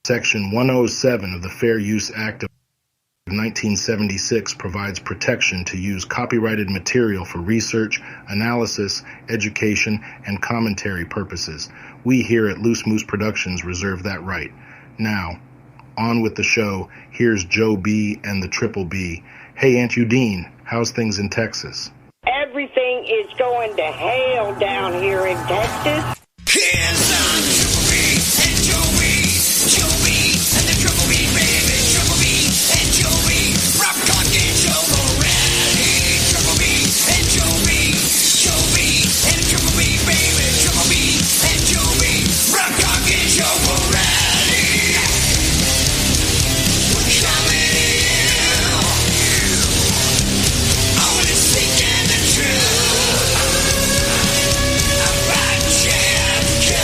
Section 107 of the Fair Use Act of 1976 provides protection to use copyrighted material for research, analysis, education, and commentary purposes. We here at Loose Moose Productions reserve that right. Now, on with the show. Here's Joe B and the Triple B. Hey, Aunt Udine, how's things in Texas? Everything is going to hell down here in Texas. Hands on Triple B and Joe B and the Triple B, baby, Triple B and Joe B, rock talking Joe Morelli, Triple B and Joe B and the Triple B, baby, Triple B and Joe B, rock talking Joe Morelli. We're coming in, only seeking the truth about JFK.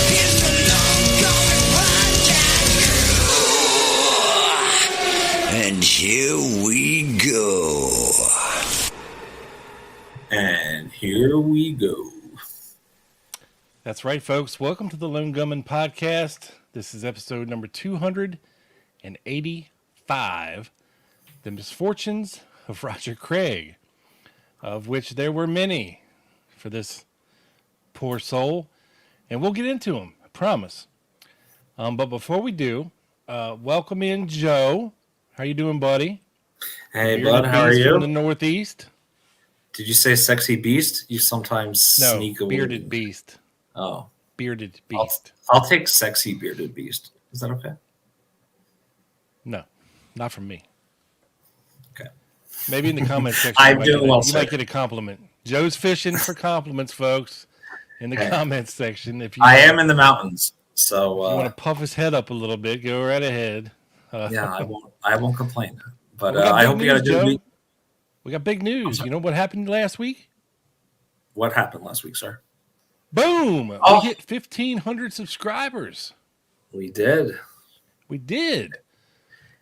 Here's the long-going podcast crew, and here we go. And here we go. That's right, folks. Welcome to the Lone Gunman Podcast. This is episode number 285, The Misfortunes of Roger Craig, of which there were many for this poor soul. And we'll get into them, I promise. But before we do, welcome in Joe. How you doing, buddy? Hey, Bearded bud, how are beast you? From the Northeast? Did you say sexy beast? You sometimes No, sneak away. bearded beast. Oh, Bearded beast. I'll take sexy bearded beast. Is that okay? No, not from me. Okay. Maybe in the comments section. I'm you doing might well, get, you sir. might get a compliment. Joe's fishing for compliments, folks. In the Hey. comments section, if you I am in the mountains, so you want to puff his head up a little bit, go right ahead. yeah, I won't complain. But We got I big hope you got a news, good Joe. week. We got big news. You know what happened last week? What happened last week, sir? Boom! Oh. We hit 1,500 subscribers. We did. We did.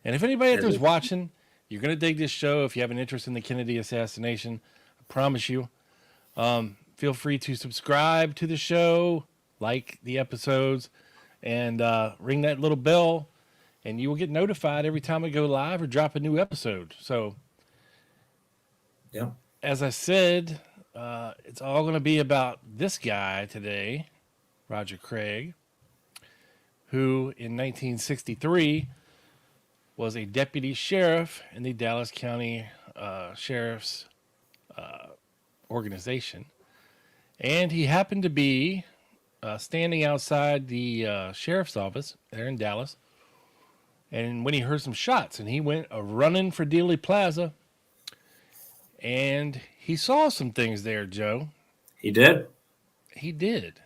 And if anybody out there's Yeah. watching, you're going to dig this show. If you have an interest in the Kennedy assassination, I promise you. Feel free to subscribe to the show, like the episodes, and ring that little bell, and you will get notified every time we go live or drop a new episode. So, Yeah. as I said, it's all going to be about this guy today, Roger Craig, who in 1963 was a deputy sheriff in the Dallas County Sheriff's organization. And he happened to be standing outside the sheriff's office there in Dallas. And when he heard some shots, and he went running for Dealey Plaza, and he saw some things there, Joe. He did. He did.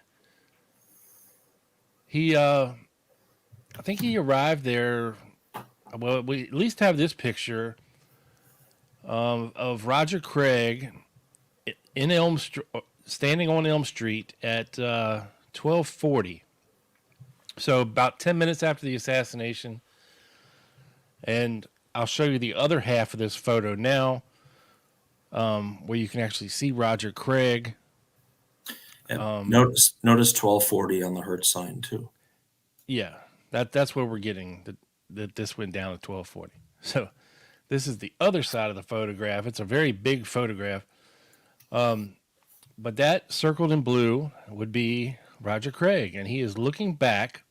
I think he arrived there. Well, we at least have this picture of Roger Craig in standing on Elm Street at 12:40. So about 10 minutes after the assassination. And I'll show you the other half of this photo now, where you can actually see Roger Craig. And notice 1240 on the Hertz sign too. Yeah, that's where we're getting that this went down at 12:40. So this is the other side of the photograph. It's a very big photograph. But that circled in blue would be Roger Craig, and he is looking back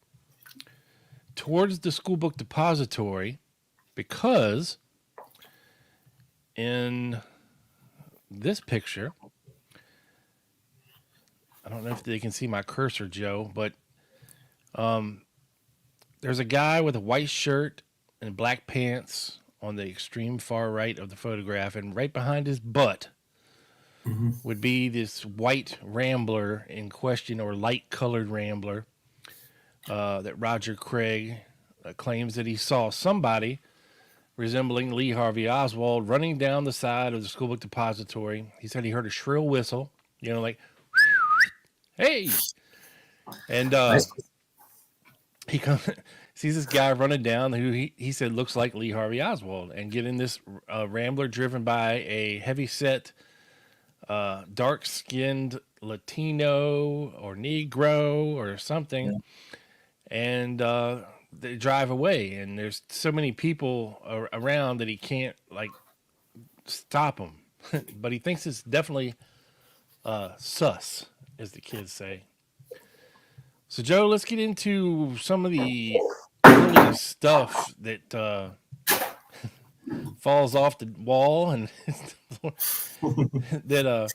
towards the school book depository, because in this picture, I don't know if they can see my cursor, Joe, but there's a guy with a white shirt and black pants on the extreme far right of the photograph, and right behind his butt would be this white Rambler in question, or light-colored Rambler, that Roger Craig claims that he saw somebody resembling Lee Harvey Oswald running down the side of the school book depository. He said he heard a shrill whistle, like, hey! And Nice. he sees this guy running down who he said looks like Lee Harvey Oswald, and get in this Rambler driven by a heavy-set dark-skinned Latino or Negro or something, and they drive away. And there's so many people around that he can't like stop them. But he thinks it's definitely sus, as the kids say. So, Joe, let's get into some of the early stuff that falls off the wall and that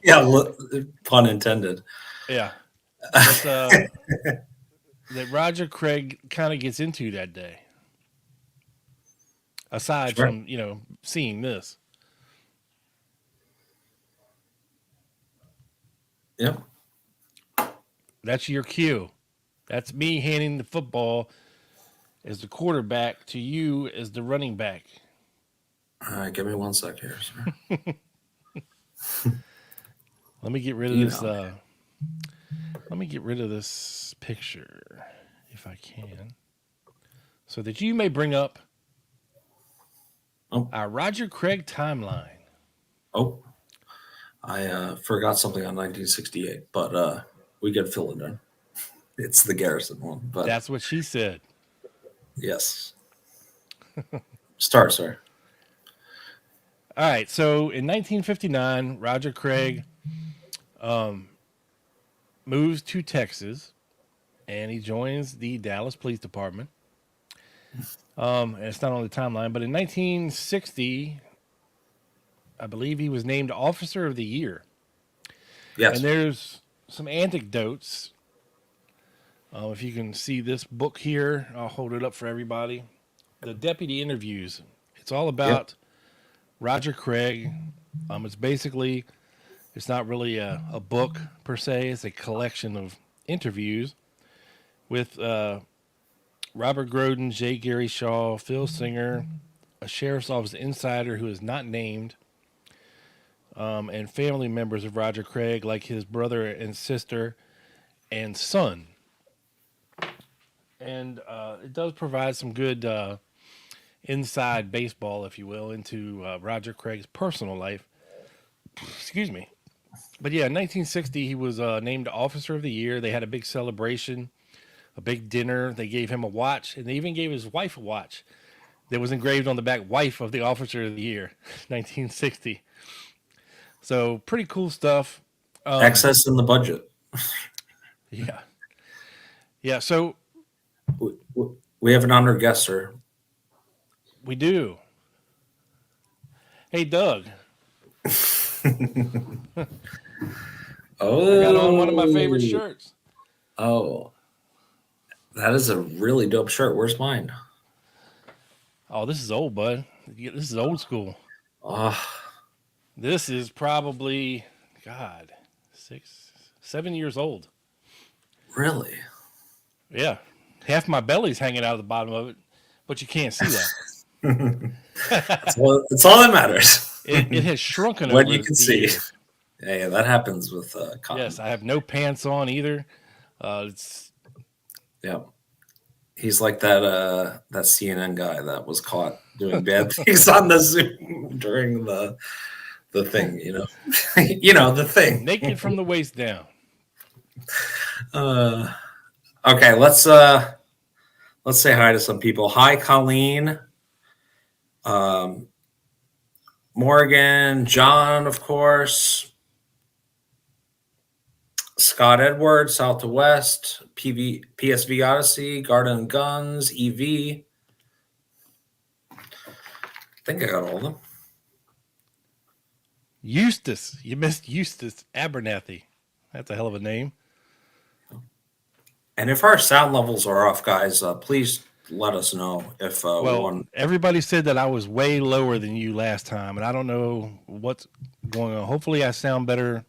pun intended. Yeah. That Roger Craig kind of gets into that day. Aside from, seeing this. Yep. That's your cue. That's me handing the football as the quarterback to you as the running back. All right, give me 1 sec here, sir. Let me get rid of this. Let me get rid of this picture, if I can, so that you may bring up our Roger Craig timeline. Oh, I forgot something on 1968, but we can fill it in. It's the Garrison one, but that's what she said. Yes. Start, sir. All right. So in 1959, Roger Craig moves to Texas, and he joins the Dallas Police Department. And it's not on the timeline, but in 1960, I believe he was named Officer of the Year. Yes. And there's some anecdotes. If you can see this book here, I'll hold it up for everybody. The Deputy Interviews. It's all about Roger Craig. It's not really a book per se. It's a collection of interviews with Robert Groden, J. Gary Shaw, Phil Singer, a sheriff's office insider who is not named, and family members of Roger Craig, like his brother and sister and son. And it does provide some good inside baseball, if you will, into Roger Craig's personal life. Excuse me. But yeah, in 1960, he was named Officer of the Year. They had a big celebration, a big dinner. They gave him a watch, and they even gave his wife a watch that was engraved on the back, Wife of the Officer of the Year, 1960. So pretty cool stuff. Excess in the budget. Yeah. Yeah, so we have an honored guest, sir. We do. Hey, Doug. Oh, I got on one of my favorite shirts. Oh, that is a really dope shirt. Where's mine? Oh, this is old, bud. This is old school. This is probably, 7 years old. Really? Yeah. Half my belly's hanging out of the bottom of it, but you can't see that. It's all that matters. It has shrunken what over you can the see. years. Yeah, that happens with cotton. Yes, I have no pants on either. Yeah. He's like that CNN guy that was caught doing bad things on the Zoom during the thing, the thing. Naked from the waist down. Okay, let's say hi to some people. Hi, Colleen. Morgan, John, of course. Scott Edwards, South to West, PSV Odyssey, Garden Guns, EV. I think I got all of them. Eustace. You missed Eustace Abernathy. That's a hell of a name. And if our sound levels are off, guys, please let us know. If everybody said that I was way lower than you last time, and I don't know what's going on. Hopefully I sound better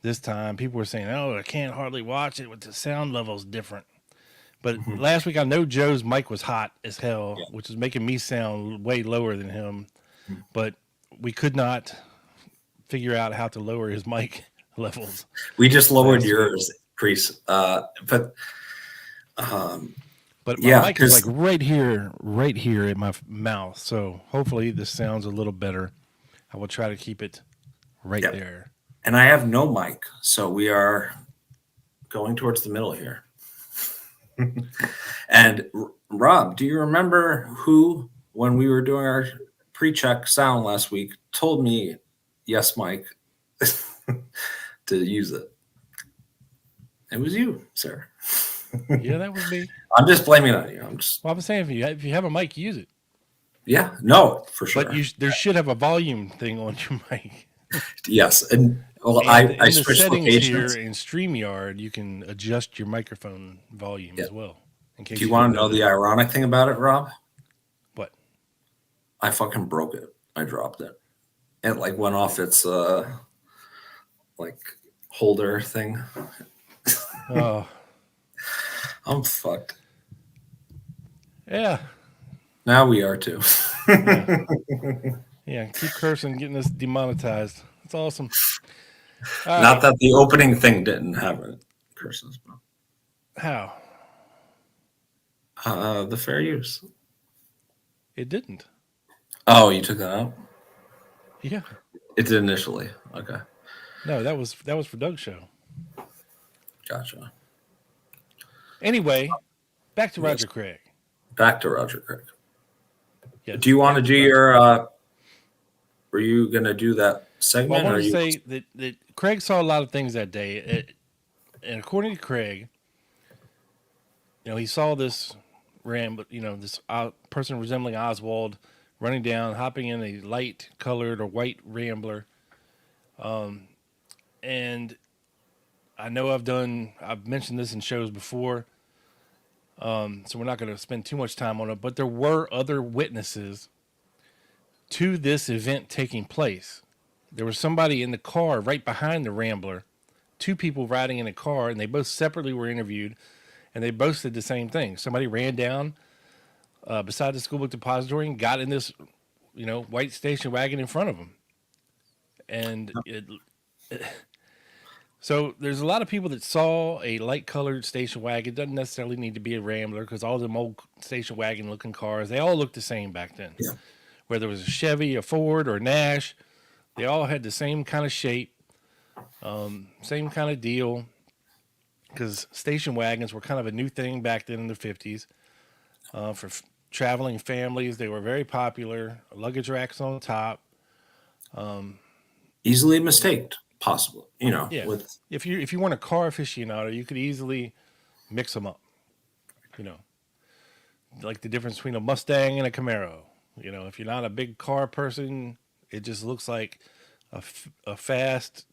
this time. People were saying, "Oh, I can't hardly watch it with the sound levels different." But last week, I know Joe's mic was hot as hell, which is making me sound way lower than him. But we could not figure out how to lower his mic levels. We just lowered yours, Priest. But my mic is like right here in my mouth. So hopefully this sounds a little better. I will try to keep it right there. And I have no mic, so we are going towards the middle here. And Rob, do you remember who, when we were doing our pre-check sound last week, told me, yes, Mike, to use it? It was you, sir. Yeah, that was me. I'm just blaming it on you. Well, I was saying if you have a mic, use it. Yeah, no, for sure. But there should have a volume thing on your mic. Yes, and well, And I in the switched settings locations. here in StreamYard, you can adjust your microphone volume as well. In case Do you want to didn't know the ironic thing about it, Rob? What? I fucking broke it. I dropped it. It like went off its like holder thing. Oh, I'm fucked. yeah. Now we are too. Yeah, keep cursing, getting us demonetized. That's awesome. All Not right. that the opening thing didn't have it. Curses. How? The fair use. It didn't. Oh, you took that out? Yeah. It did initially. Okay. No, that was for Doug's show. Gotcha. Anyway, back to Yes. Roger Craig. Back to Roger Craig. Yes. Do you want to do your were you gonna do that segment? Well, I or want to you say that Craig saw a lot of things that day. And according to Craig, he saw this this person resembling Oswald running down, hopping in a light colored or white Rambler. And I know I've mentioned this in shows before. So we're not going to spend too much time on it, but there were other witnesses to this event taking place. There was somebody in the car right behind the Rambler, two people riding in a car, and they both separately were interviewed, and they both said the same thing. Somebody ran down beside the school book depository and got in this, white station wagon in front of them. And so there's a lot of people that saw a light-colored station wagon. It doesn't necessarily need to be a Rambler because all them old station wagon-looking cars, they all looked the same back then. Yeah. Whether it was a Chevy, a Ford, or a Nash, they all had the same kind of shape, same kind of deal, because station wagons were kind of a new thing back then in the 50s. For traveling families, they were very popular. Luggage racks on top. easily mistaked, possibly. Yeah. With If you weren't a car aficionado, you could easily mix them up. Like the difference between a Mustang and a Camaro. If you're not a big car person, it just looks like a fast,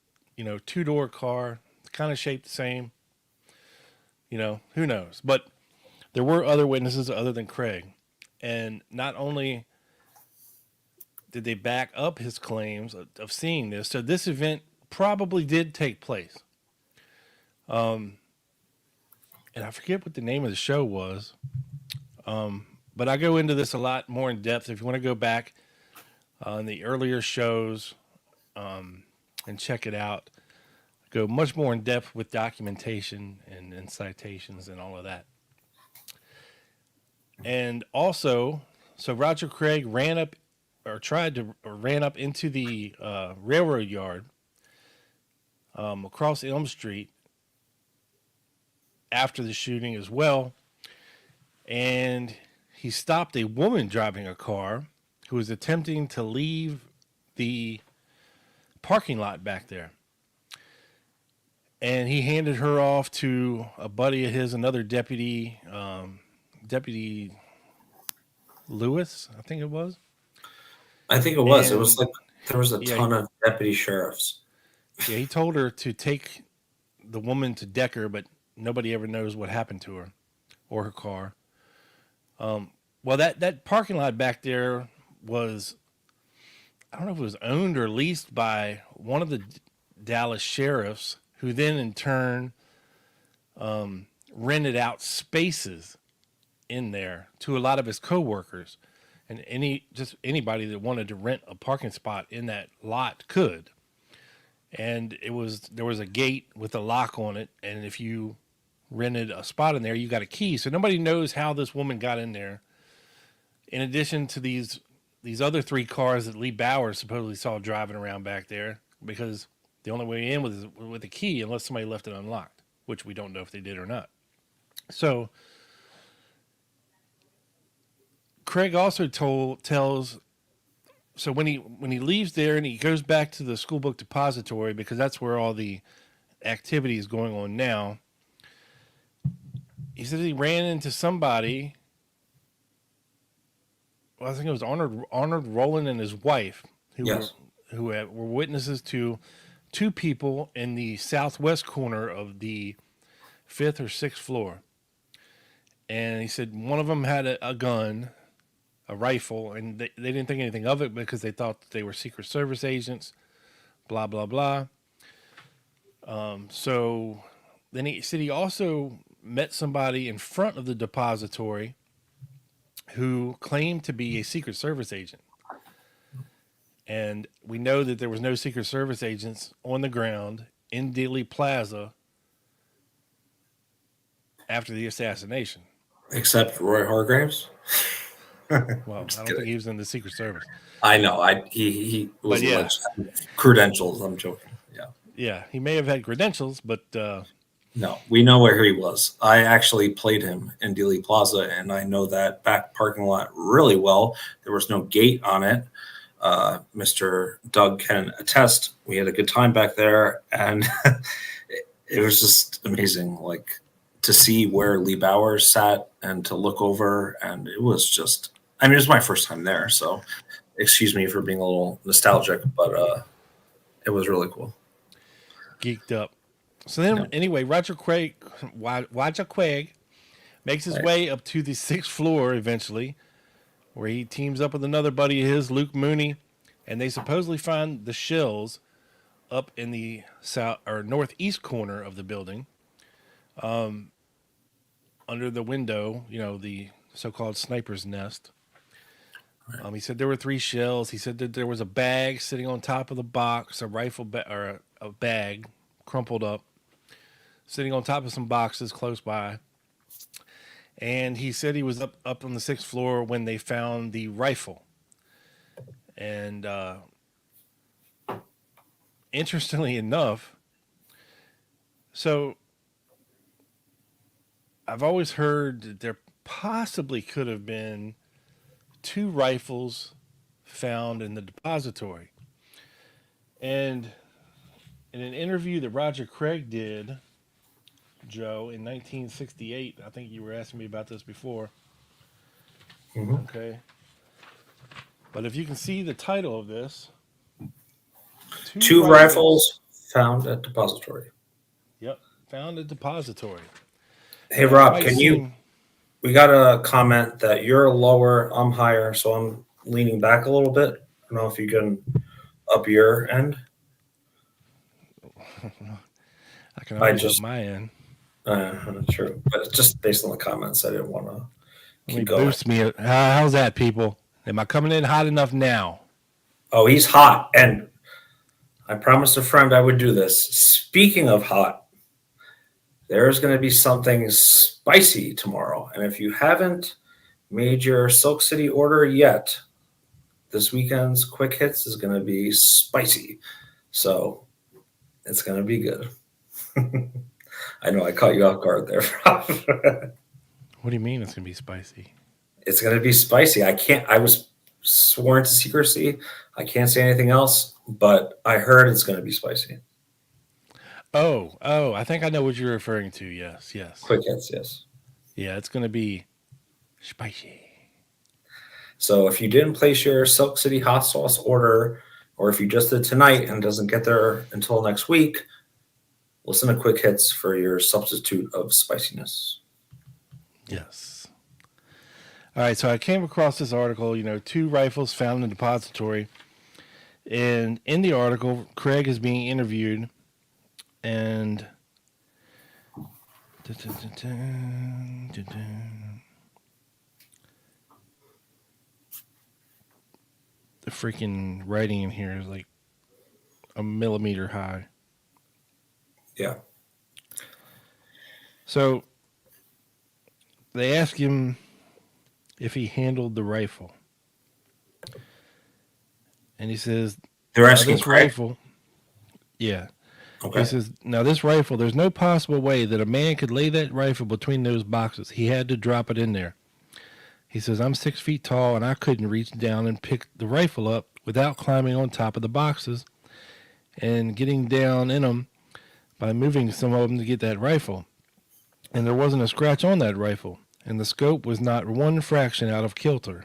two-door car, kind of shaped the same. Who knows? But there were other witnesses other than Craig. And not only did they back up his claims of seeing this, so this event probably did take place. And I forget what the name of the show was. But I go into this a lot more in depth. If you want to go back on the earlier shows and check it out, go much more in depth with documentation and citations and all of that. And also, so Roger Craig ran up into the railroad yard across Elm Street after the shooting as well. And he stopped a woman driving a car who was attempting to leave the parking lot back there. And he handed her off to a buddy of his, another deputy, Deputy Lewis, I think it was. I think it was. And it was like there was a ton of deputy sheriffs. Yeah, he told her to take the woman to Decker, but nobody ever knows what happened to her or her car. Well, that parking lot back there was, I don't know if it was owned or leased by one of the Dallas sheriffs, who then in turn rented out spaces in there to a lot of his coworkers, and anybody that wanted to rent a parking spot in that lot could. And there was a gate with a lock on it, and if you rented a spot in there, you got a key. So nobody knows how this woman got in there. In addition to these other three cars that Lee Bowers supposedly saw driving around back there, because The only way in was with a key, unless somebody left it unlocked, which we don't know if they did or not. So Craig also tells. So when he leaves there and he goes back to the school book depository, because that's where all the activity is going on now. He said he ran into somebody. Well, I think it was Arnold Rowland and his wife, who were witnesses to two people in the southwest corner of the 5th or 6th floor. And he said one of them had a gun, a rifle, and they didn't think anything of it because they thought that they were Secret Service agents, blah, blah, blah. So then he said he also met somebody in front of the depository who claimed to be a Secret Service agent. And we know that there was no Secret Service agents on the ground in Dealey Plaza after the assassination. Except Roy Hargraves. Well, I don't think he was in the Secret Service. I know. He was alleged credentials. I'm joking. Yeah. Yeah, he may have had credentials, but no, we know where he was. I actually played him in Dealey Plaza, and I know that back parking lot really well. There was no gate on it. Mr. Doug can attest. We had a good time back there, and it was just amazing, like to see where Lee Bowers sat and to look over, and it was just. I mean, it was my first time there, so excuse me for being a little nostalgic, but it was really cool. Geeked up. So then, anyway, Roger Craig makes his way up to the 6th floor eventually, where he teams up with another buddy of his, Luke Mooney, and they supposedly find the shells up in the south or northeast corner of the building, under the window, the so-called sniper's nest. He said there were 3 shells. He said that there was a bag sitting on top of the box, a rifle or a bag crumpled up, sitting on top of some boxes close by. And he said he was up on the 6th floor when they found the rifle. And interestingly enough, so I've always heard that there possibly could have been 2 rifles found in the depository. And in an interview that Roger Craig did, Joe, in 1968, I think you were asking me about this before. Mm-hmm. Okay. But if you can see the title of this. 2 rifles found at depository. Yep. Found at depository. Hey, Rob, we got a comment that you're lower, I'm higher, so I'm leaning back a little bit. I don't know if you can up your end. I can always up my end. True, but just based on the comments, I didn't want to keep going. Boost me. How's that, people? Am I coming in hot enough now? Oh, he's hot, and I promised a friend I would do this. Speaking of hot, there's going to be something spicy tomorrow, and if you haven't made your Silk City order yet, this weekend's Quick Hits is going to be spicy, so it's going to be good. I know I caught you off guard there, Rob. What do you mean it's going to be spicy? It's going to be spicy. I was sworn to secrecy. I can't say anything else, but I heard it's going to be spicy. Oh, I think I know what you're referring to. Yes. Quick Hits, yes. Yeah, it's going to be spicy. So if you didn't place your Silk City hot sauce order, or if you just did tonight and doesn't get there until next week, listen to Quick Hits for your substitute of spiciness. Yes. All right, so I came across this article, 2 rifles found in the depository. And in the article, Craig is being interviewed. And the freaking writing in here is like a millimeter high. Yeah. So they ask him if he handled the rifle. And he says, they're asking this rifle. Yeah. Okay. He says, now this rifle, there's no possible way that a man could lay that rifle between those boxes. He had to drop it in there. He says, I'm 6 feet tall and I couldn't reach down and pick the rifle up without climbing on top of the boxes and getting down in them by moving some of them to get that rifle. And there wasn't a scratch on that rifle. And the scope was not one fraction out of kilter.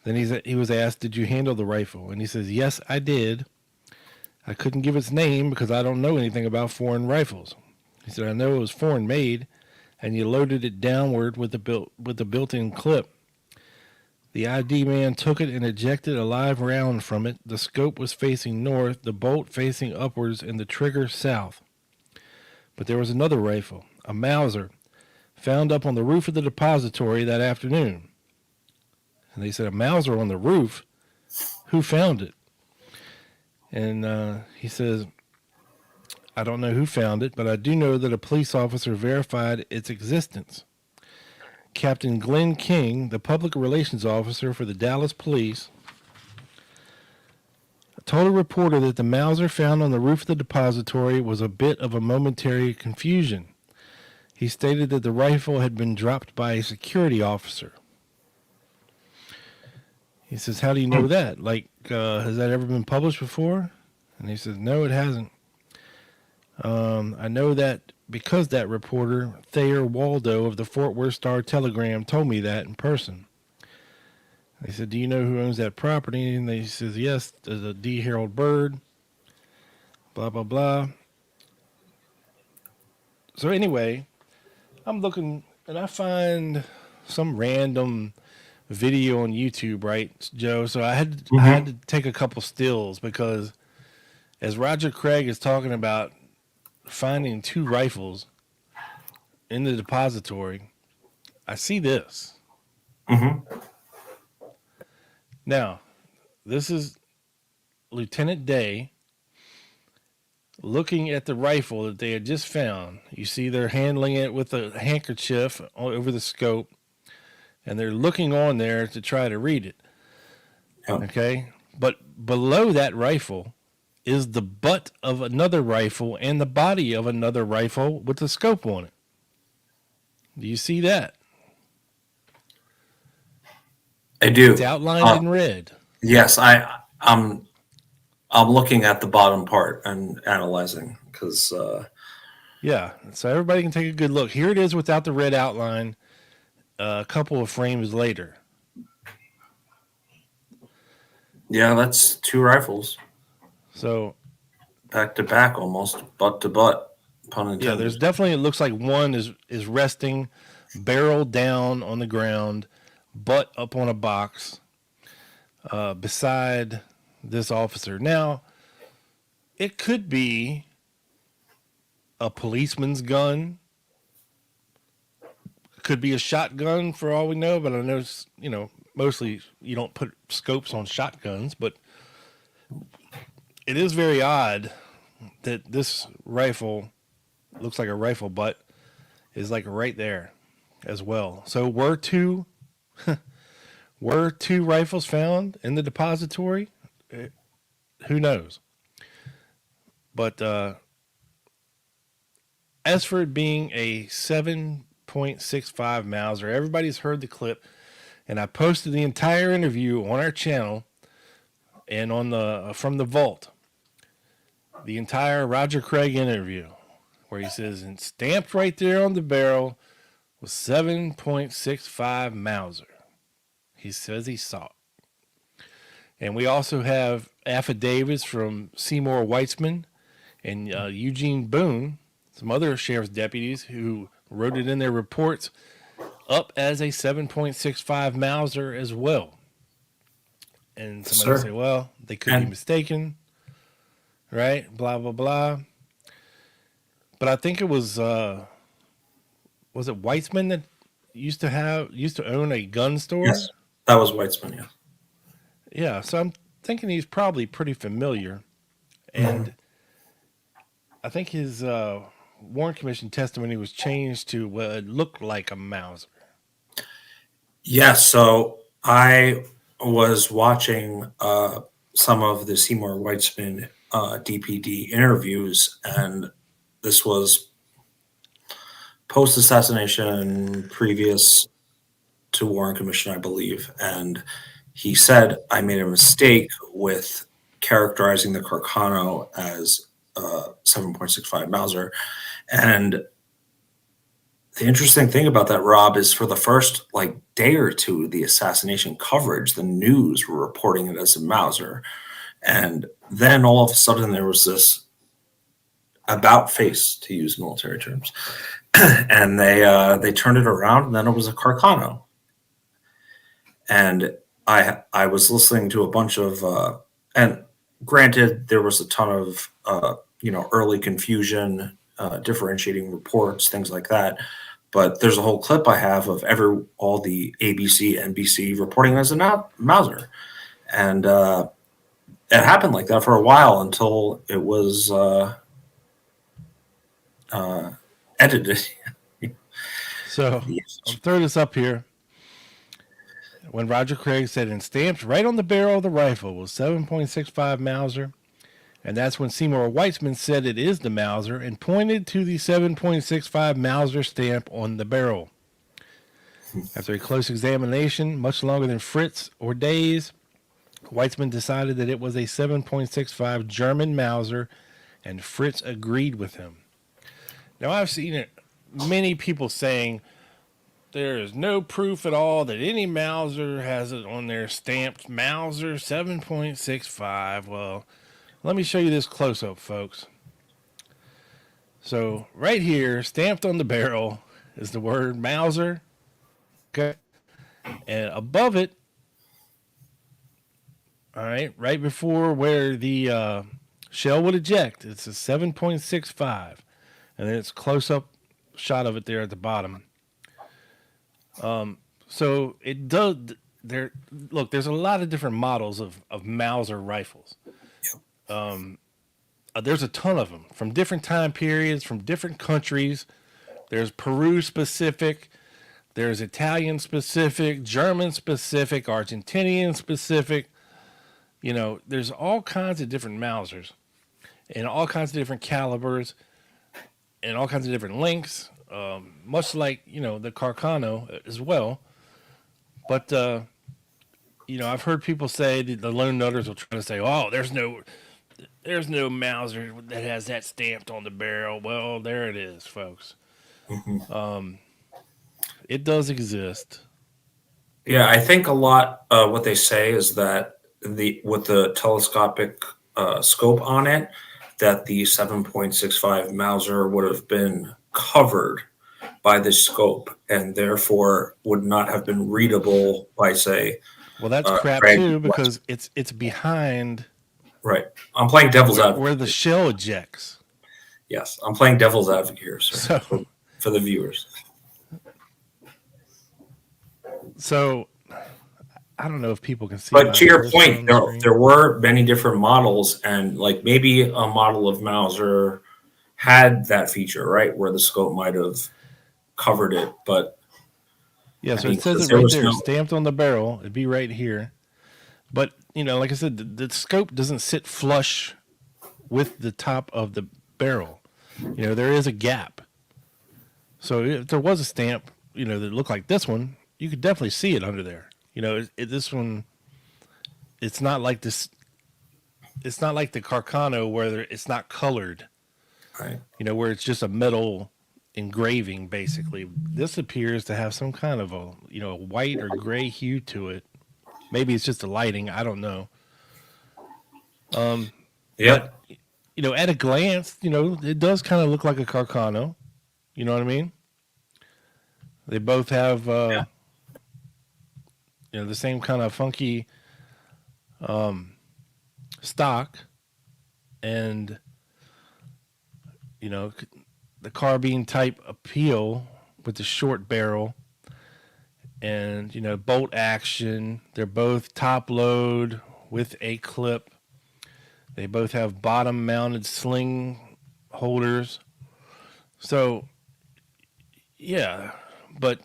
Then he was asked, did you handle the rifle? And he says, yes, I did. I couldn't give its name because I don't know anything about foreign rifles. He said, I know it was foreign made, and you loaded it downward with the built-in clip. The ID man took it and ejected a live round from it. The scope was facing north, the bolt facing upwards, and the trigger south. But there was another rifle, a Mauser, found up on the roof of the depository that afternoon. And they said, a Mauser on the roof? Who found it? And he says, I don't know who found it, but I do know that a police officer verified its existence. Captain Glenn King, the public relations officer for the Dallas police, told a reporter that the Mauser found on the roof of the depository was a bit of a momentary confusion. He stated that the rifle had been dropped by a security officer. He says, how do you know that? Like, has that ever been published before? And he says, no, it hasn't. I know that because that reporter, Thayer Waldo of the Fort Worth Star-Telegram, told me that in person. They said, do you know who owns that property? And he says, yes, there's a D. Harold Bird, blah, blah, blah. So anyway, I'm looking, and I find some random video on YouTube, right, Joe? So I had to take a couple stills because as Roger Craig is talking about finding 2 rifles in the depository, I see this. Now, this is Lieutenant Day looking at the rifle that they had just found. You see they're handling it with a handkerchief over the scope, and they're looking on there to try to read it. Yep. Okay? But below that rifle is the butt of another rifle and the body of another rifle with the scope on it. Do you see that? I do. It's outlined in red. Yes, I'm looking at the bottom part and analyzing because Yeah, so everybody can take a good look. Here it is without the red outline. A couple of frames later. yeah, that's 2 rifles So back to back, almost butt to butt. Pun intended. yeah, there's definitely, it looks like one is resting, barrel down on the ground, butt up on a box, beside this officer. Now, it could be a policeman's gun. Could be a shotgun for all we know, but I know, mostly you don't put scopes on shotguns, but it is very odd that this rifle looks like a rifle butt is like right there as well. So were 2 rifles found in the depository? Who knows? But as for it being a 7.65 Mauser, everybody's heard the clip, and I posted the entire interview on our channel and on the from the vault. The entire Roger Craig interview, where he says, and stamped right there on the barrel was 7.65 Mauser. He says he saw it. And we also have affidavits from Seymour Whitesman and Eugene Boone, some other sheriff's deputies who wrote it in their reports, up as a 7.65 Mauser as well. And somebody say, well, they could be mistaken, right? Blah, blah, blah. But I think it was it Whitesman that used to own a gun store? Yes, that was Whitesman, yeah. Yeah, so I'm thinking he's probably pretty familiar. And I think his Warren Commission testimony was changed to what it looked like a Mauser. Yes, so I was watching some of the Seymour Whitesman DPD interviews, and this was post-assassination, previous to Warren Commission, I believe. And he said, I made a mistake with characterizing the Carcano as 7.65 Mauser. And the interesting thing about that, Rob, is for the first day or two of the assassination coverage, the news were reporting it as a Mauser. And then all of a sudden there was this about face, to use military terms. And they turned it around, and then it was a Carcano. And I was listening to a bunch of and granted, there was a ton of early confusion, differentiating reports, things like that. But there's a whole clip I have of all the ABC, NBC reporting as a Mauser, and it happened like that for a while until it was edited. So I'll throw this up here. When Roger Craig said, and stamped right on the barrel of the rifle was 7.65 Mauser, and that's when Seymour Whitesman said it is the Mauser and pointed to the 7.65 Mauser stamp on the barrel. After a close examination, much longer than Fritz or days, Whitesman decided that it was a 7.65 German Mauser, and Fritz agreed with him. Now, I've seen many people saying there is no proof at all that any Mauser has it on their stamped Mauser 7.65. Well, let me show you this close-up, folks. So right here, stamped on the barrel, is the word Mauser. Okay. And above it, all right before where the shell would eject, it's a 7.65. And then it's close-up shot of it there at the bottom. So it does. There's a lot of different models of Mauser rifles. There's a ton of them from different time periods, from different countries. There's Peru specific, there's Italian specific, German specific, Argentinian specific. There's all kinds of different Mausers and all kinds of different calibers and all kinds of different lengths, much like, the Carcano as well. But, I've heard people say that the lone nutters will try to say, oh, there's no Mauser that has that stamped on the barrel. Well, there it is, folks. Mm-hmm. It does exist. Yeah, I think a lot what they say is that with the telescopic scope on it, that the 7.65 Mauser would have been covered by the scope and therefore would not have been readable by, say. Well, that's crap too, because it's behind. Right. I'm playing devil's advocate. Where the shell ejects. Yes, I'm playing devil's advocate here, sir, for the viewers. So, I don't know if people can see. But to your point, there were many different models, and maybe a model of Mauser had that feature, right, where the scope might have covered it. But yeah, so it says it right there, stamped on the barrel. It'd be right here. But like I said, the scope doesn't sit flush with the top of the barrel. There is a gap. So if there was a stamp, that looked like this one, you could definitely see it under there. This one, it's not like this. It's not like the Carcano where it's not colored. Right. Where it's just a metal engraving, basically. This appears to have some kind of a white or gray hue to it. Maybe it's just the lighting. I don't know. Yeah. At a glance, it does kind of look like a Carcano. You know what I mean? They both have, the same kind of funky stock, and the carbine type appeal with the short barrel. And, bolt action. They're both top load with a clip. They both have bottom mounted sling holders. So, yeah. But,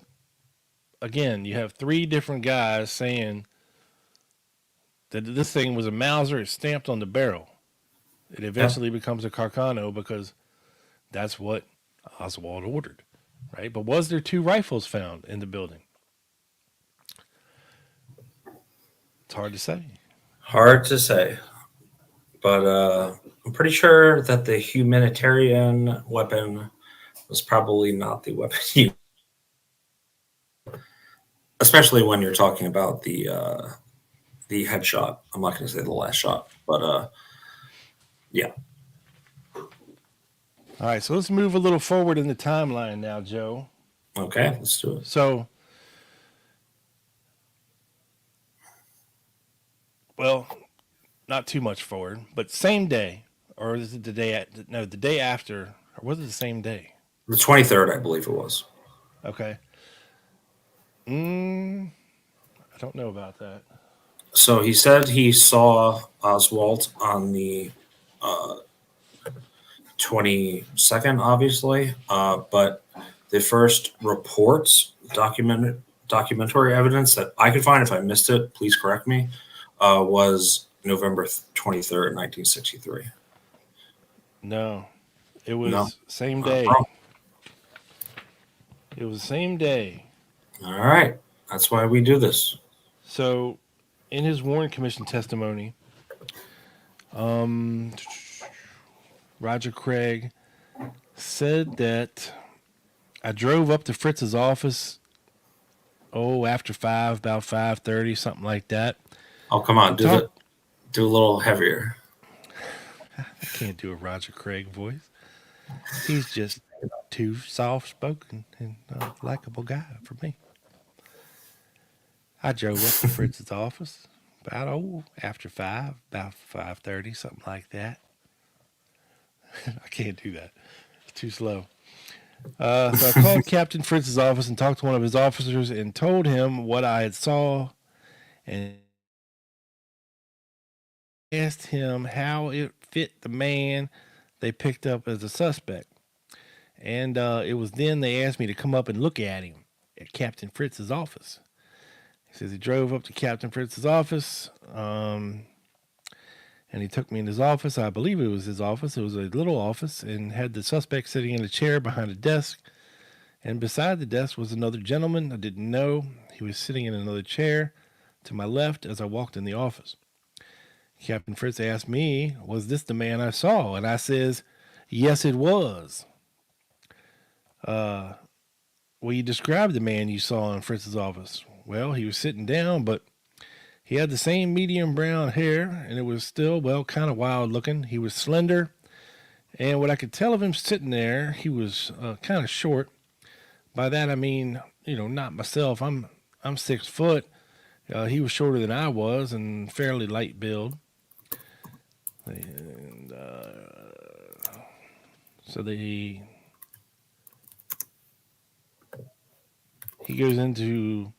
again, you have three different guys saying that this thing was a Mauser. It's stamped on the barrel. It eventually becomes a Carcano because that's what Oswald ordered, right? But was there 2 rifles found in the building? It's hard to say. Hard to say. But I'm pretty sure that the humanitarian weapon was probably not the weapon used. Especially when you're talking about the headshot. I'm not going to say the last shot, but yeah. All right, so let's move a little forward in the timeline now, Joe. Okay, let's do it. So, well, not too much forward, but same day, or is it the day? No, the day after, or was it the same day? The 23rd, I believe it was. Okay. I don't know about that. So he said he saw Oswald on the 22nd, obviously, but the first reports, documentary evidence that I could find, if I missed it, please correct me, was November 23rd, 1963. No, it was No. same day. Wrong. It was the same day. All right. That's why we do this. So, in his Warren Commission testimony, Roger Craig said that I drove up to Fritz's office, after 5, about 5:30, something like that. Oh, come on. Do a little heavier. I can't do a Roger Craig voice. He's just too soft-spoken and a likable guy for me. I drove up to Fritz's office about after 5, about 5:30, something like that. I can't do that. It's too slow. So I called Captain Fritz's office and talked to one of his officers and told him what I had saw and asked him how it fit the man they picked up as a suspect. And it was then they asked me to come up and look at him at Captain Fritz's office. He says he drove up to Captain Fritz's office, and he took me in his office. I believe it was his office. It was a little office and had the suspect sitting in a chair behind a desk. And beside the desk was another gentleman I didn't know. He was sitting in another chair to my left as I walked in the office. Captain Fritz asked me, was this the man I saw? And I says, yes, it was. Well, you described the man you saw in Fritz's office. Well, he was sitting down, but he had the same medium brown hair, and it was still, kind of wild looking. He was slender, and what I could tell of him sitting there, he was kind of short. By that I mean, not myself. I'm 6 foot. He was shorter than I was and fairly light build. And so he goes into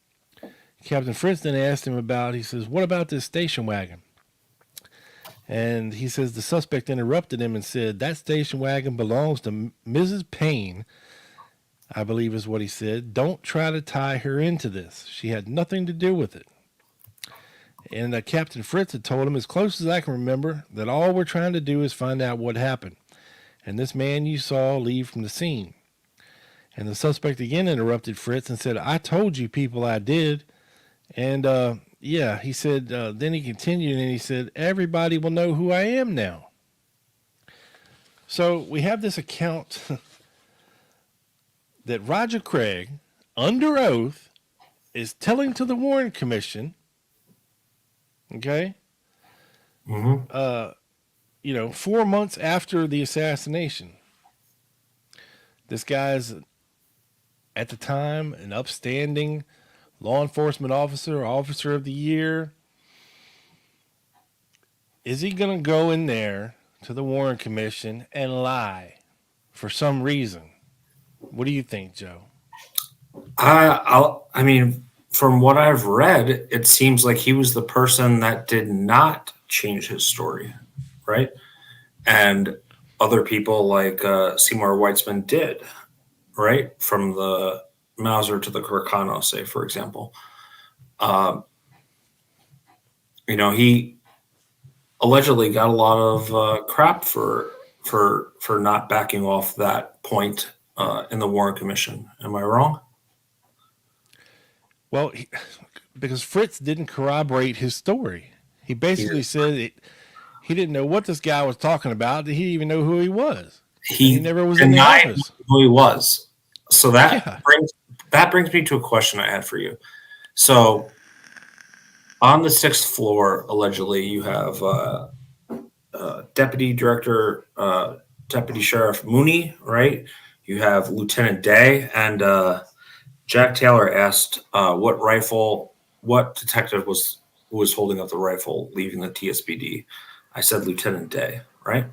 Captain Fritz, then asked him about, he says, what about this station wagon? And he says the suspect interrupted him and said, that station wagon belongs to Mrs. Payne, I believe is what he said. Don't try to tie her into this. She had nothing to do with it. And Captain Fritz had told him, as close as I can remember, that all we're trying to do is find out what happened. And this man you saw leave from the scene. And the suspect again interrupted Fritz and said, I told you people I did. And he said, then he continued and he said, everybody will know who I am now. So we have this account that Roger Craig, under oath, is telling to the Warren Commission, okay? Mm-hmm. 4 months after the assassination. This guy's, at the time, an upstanding law enforcement officer of the year. Is he going to go in there to the Warren Commission and lie for some reason? What do you think, Joe? I mean, from what I've read, it seems like he was the person that did not change his story, right? And other people like Seymour Whitesman did, right? From the Mauser to the Carcano, say, for example. allegedly got a lot of crap for not backing off that point in the Warren Commission. Am I wrong? Well, because Fritz didn't corroborate his story. He basically said he didn't know what this guy was talking about. He didn't even know who he was. He never was in the office. Who he was. So that brings me to a question I had for you. So on the 6th floor, allegedly, you have Deputy Sheriff Mooney, right? You have Lieutenant Day, and Jack Taylor asked what detective was holding up the rifle leaving the TSPD. I said Lieutenant Day, right?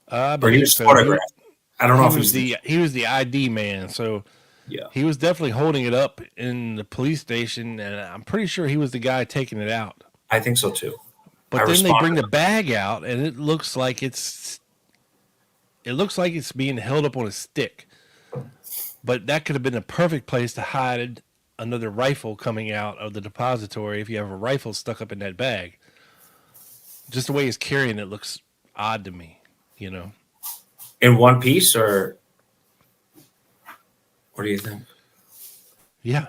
I Or he believe was so. photographed. I don't know if he was the ID man, so yeah. he was definitely holding it up in the police station, and I'm pretty sure he was the guy taking it out. I think so too. But then they bring the bag out, and it looks like it's being held up on a stick. But that could have been a perfect place to hide another rifle coming out of the depository if you have a rifle stuck up in that bag. Just the way he's carrying it looks odd to me, you know. In one piece, or what do you think? Yeah,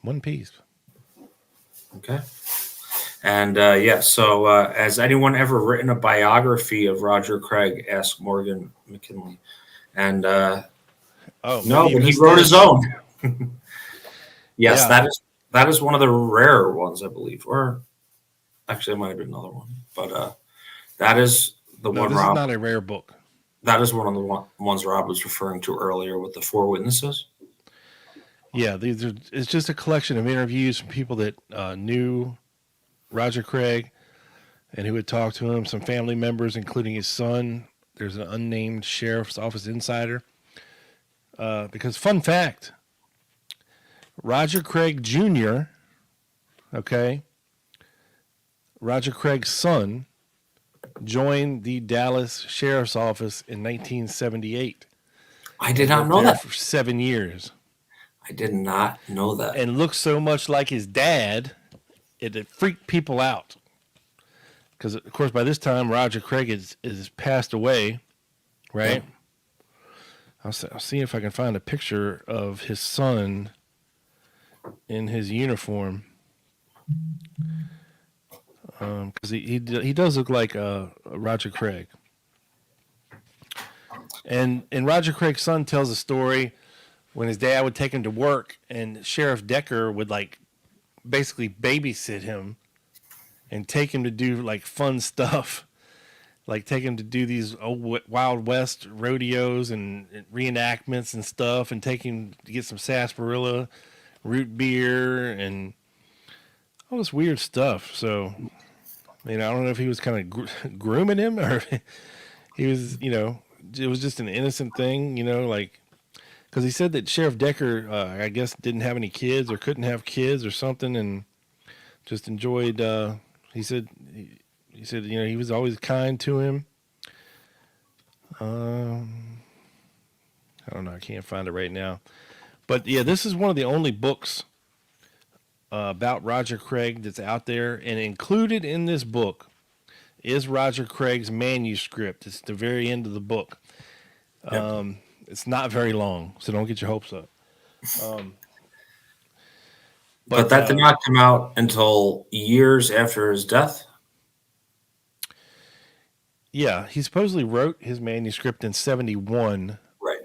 one piece. Okay. And so has anyone ever written a biography of Roger Craig? Asked Morgan McKinley. And no, but he wrote his own. Yes, yeah. That is one of the rarer ones, I believe. Or actually, it might have been another one. But that is the one. This is not a rare book. That is one of the ones Rob was referring to earlier with the 4 witnesses. Yeah, it's just a collection of interviews from people that knew Roger Craig and who had talked to him, some family members, including his son. There's an unnamed sheriff's office insider. Because, fun fact, Roger Craig Jr., Roger Craig's son, joined the Dallas Sheriff's Office in 1978. I did not know that. For 7 years. I did not know that. And looked so much like his dad, it freaked people out. Because, of course, by this time, Roger Craig is passed away, right? Yeah. I'll see if I can find a picture of his son in his uniform. Because he does look like Roger Craig. And Roger Craig's son tells a story when his dad would take him to work, and Sheriff Decker would basically babysit him and take him to do fun stuff, take him to do these old Wild West rodeos and reenactments and stuff, and take him to get some sarsaparilla, root beer, and all this weird stuff. So, I don't know if he was kind of grooming him, or he was, it was just an innocent thing, because he said that Sheriff Decker, I guess, didn't have any kids or couldn't have kids or something, and just enjoyed. He said, he was always kind to him. I don't know. I can't find it right now, but yeah, this is one of the only books about Roger Craig that's out there, and included in this book is Roger Craig's manuscript. It's the very end of the book. Yep. It's not very long, so don't get your hopes up. But that did not come out until years after his death? Yeah, he supposedly wrote his manuscript in 1971. Right.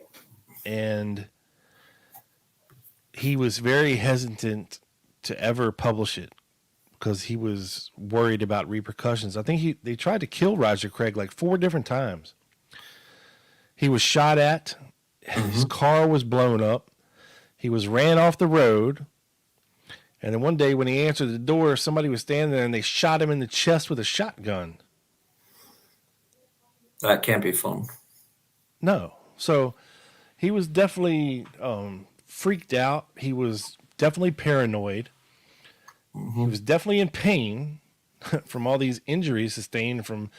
And he was very hesitant to ever publish it because he was worried about repercussions. I think they tried to kill Roger Craig 4 different times. He was shot at. His car was blown up. He was ran off the road. And then one day when he answered the door, somebody was standing there and they shot him in the chest with a shotgun. That can't be fun. No. So he was definitely freaked out. He was definitely paranoid. He was definitely in pain from all these injuries sustained from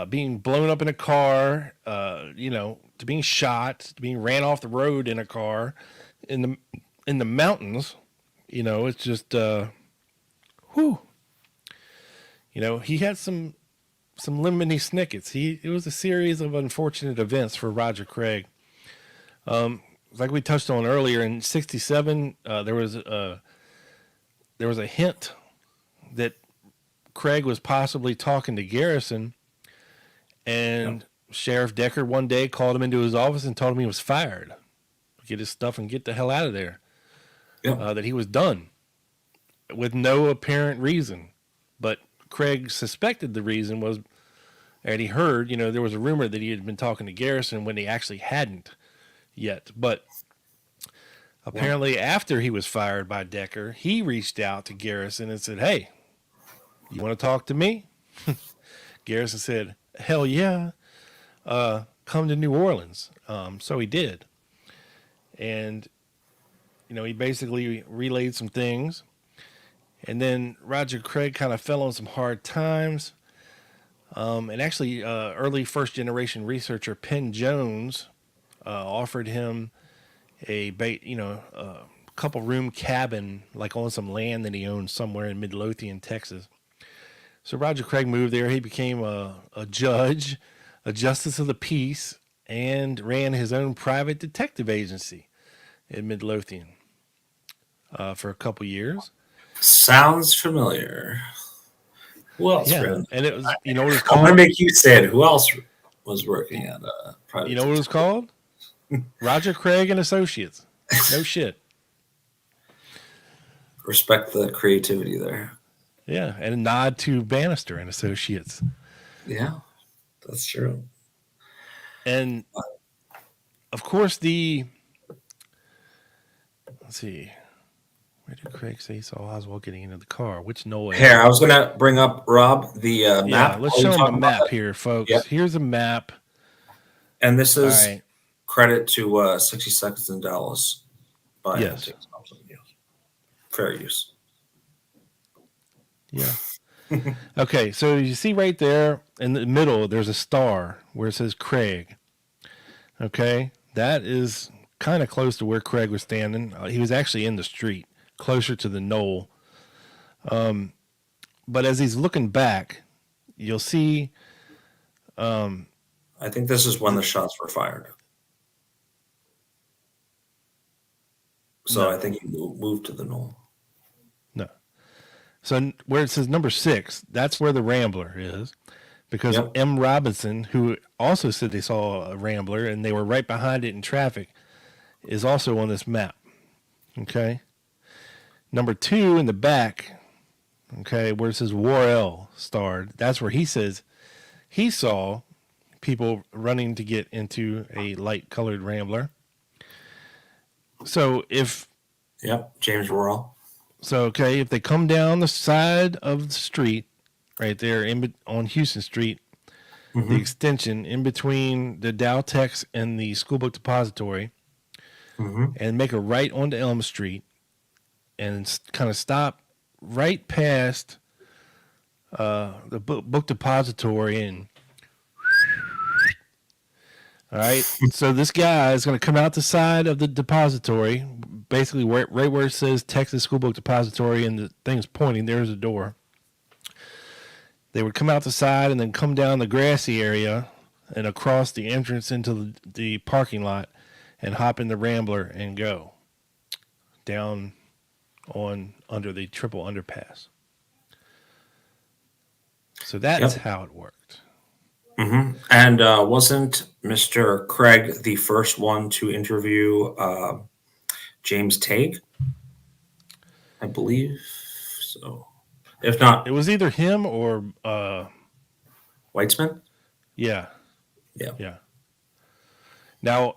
being blown up in a car, to being shot, to being ran off the road in a car in the mountains. It's just, whew. he had some lemony snickets. It was a series of unfortunate events for Roger Craig. Like we touched on earlier, in '67, there was a hint that Craig was possibly talking to Garrison, and Sheriff Decker one day called him into his office and told him he was fired. Get his stuff and get the hell out of there. That he was done with no apparent reason. But Craig suspected the reason was, and he heard, there was a rumor that he had been talking to Garrison when he actually hadn't yet. But apparently after he was fired by Decker, he reached out to Garrison and said, "Hey, you want to talk to me?" Garrison said, "Hell yeah. Come to New Orleans." So he did. And, he basically relayed some things. And then Roger Craig kind of fell on some hard times. And actually, early first-generation researcher Penn Jones offered him a couple-room cabin, like on some land that he owned somewhere in Midlothian, Texas. So Roger Craig moved there. He became a judge, a justice of the peace, and ran his own private detective agency in Midlothian for a couple years. Sounds familiar. Who else? Yeah, and it was, what it was I'm called? gonna make you say it. Who else was working at private? You know what it was called? Roger Craig and Associates. No shit. Respect the creativity there. Yeah, and a nod to Bannister and Associates. Yeah, that's true. And of course, let's see, where did Craig say he saw Oswald getting into the car? Which noise? Here, I was gonna bring up, Rob, the map. Yeah, let's show him a map here, folks. Yep. Here's a map. And this is All right. credit to 60 Seconds in Dallas. By Yes. Fair use. Yeah. Okay, so you see right there in the middle, there's a star where it says Craig. Okay, that is kind of close to where Craig was standing. He was actually in the street, closer to the knoll. But as he's looking back, you'll see. I think this is when the shots were fired. So I think he moved to the knoll. No. So where it says number 6, that's where the Rambler is. Because M. Robinson, who also said they saw a Rambler and they were right behind it in traffic, is also on this map. Okay. Number 2 in the back, okay, where it says Worrell starred, that's where he says he saw people running to get into a light-colored Rambler. So if... Yep, James Worrell. So, okay, if they come down the side of the street, right there on Houston Street, the extension in between the Dow Tex and the School Book Depository, and make a right onto Elm Street, and kind of stop right past the book depository, and all right. So this guy is going to come out the side of the depository, basically right where it says Texas School Book Depository, and the thing's pointing. There's a door. They would come out the side and then come down the grassy area and across the entrance into the parking lot and hop in the Rambler and go down under the triple underpass. So that's how it worked. And wasn't Mr. Craig the first one to interview James Tague? I believe so. If not, it was either him or Whitesman. Yeah. Now,